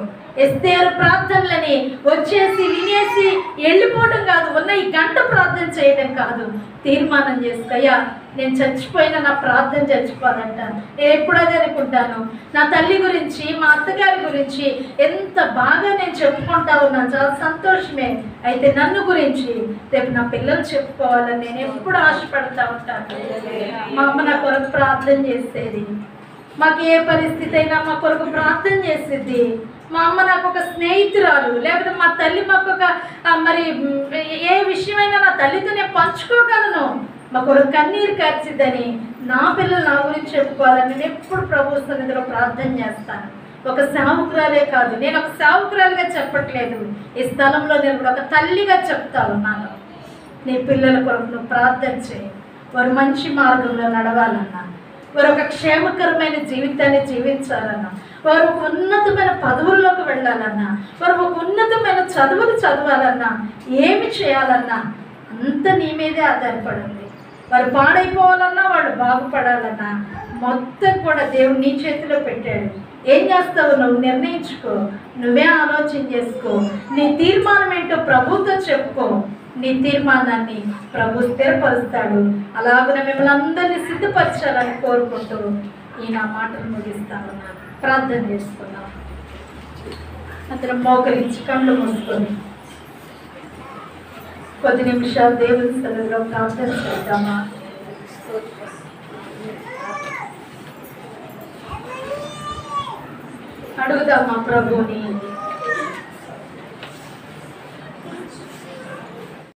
ఎస్తేరు ప్రార్థనలని వచ్చేసి వినేసి వెళ్ళిపోవడం కాదు, ఉన్న ఈ గంట ప్రార్థన చేయడం కాదు. తీర్మానం చేసుకోయ్యా, నేను చచ్చిపోయినా నా ప్రార్థన చచ్చిపోదంటాను. నేను ఎప్పుడు అదే అనుకుంటాను. నా తల్లి గురించి, మా అత్తగారి గురించి ఎంత బాగా నేను చెప్పుకుంటా ఉన్నాను, చాలా సంతోషమే. అయితే నన్ను గురించి రేపు నా పిల్లలు చెప్పుకోవాలని నేను ఎప్పుడు ఆశపడతా ఉంటాను. మా అమ్మ నా కొరకు ప్రార్థన చేసేది, మాకు ఏ పరిస్థితి అయినా మా కొరకు ప్రార్థన చేసేది. మా అమ్మ నాకు ఒక స్నేహితురాలు, లేకపోతే మా తల్లి మాకు ఒక మరి ఏ విషయమైనా నా తల్లితో నేను పంచుకోగలను. మా కొరకు కన్నీరు కార్చిద్దని నా పిల్లలు నా గురించి చెప్పుకోవాలని నేను ఎప్పుడు ప్రభు సన్నిధిలో ప్రార్థన చేస్తాను. ఒక సేవకురాలే కాదు, నేను ఒక సేవకురాలుగా చెప్పట్లేదు. ఈ స్థలంలో నేను కూడా ఒక తల్లిగా చెప్తా ఉన్నాను. నీ పిల్లల కొరకు నువ్వు ప్రార్థన చేయి. వారు మంచి మార్గంలో నడవాలన్నా, వారు ఒక క్షేమకరమైన జీవితాన్ని జీవించాలన్నా, వారు ఒక ఉన్నతమైన పదవుల్లోకి వెళ్ళాలన్నా, వారు ఒక ఉన్నతమైన చదువులు చదవాలన్నా, ఏమి చేయాలన్నా అంత నీ మీదే ఆధారపడింది. వారు పాడైపోవాలన్నా, వాళ్ళు బాగుపడాలన్నా మొత్తం కూడా దేవుడు నీ చేతిలో పెట్టాడు. ఏం చేస్తావు నువ్వు నిర్ణయించుకో, నువ్వే ఆలోచన చేసుకో. నీ తీర్మానం ఏంటో ప్రభుతో చెప్పుకో. నీ తీర్మానాన్ని ప్రభు స్థిరపరుస్తాడు. అలాగనే మిమ్మల్ని అందరినీ సిద్ధపరచాలని కోరుకుంటూ ఈ నా మాటలు ముగిస్తాను. ప్రార్థన చేసుకున్నాం. అందరం మోకరించి కళ్ళు మూసుకొని కొద్ది నిమిషాలు దేవుని సన్నిధిలో ప్రార్థన చేద్దామా? అడుగుదామా ప్రభుని.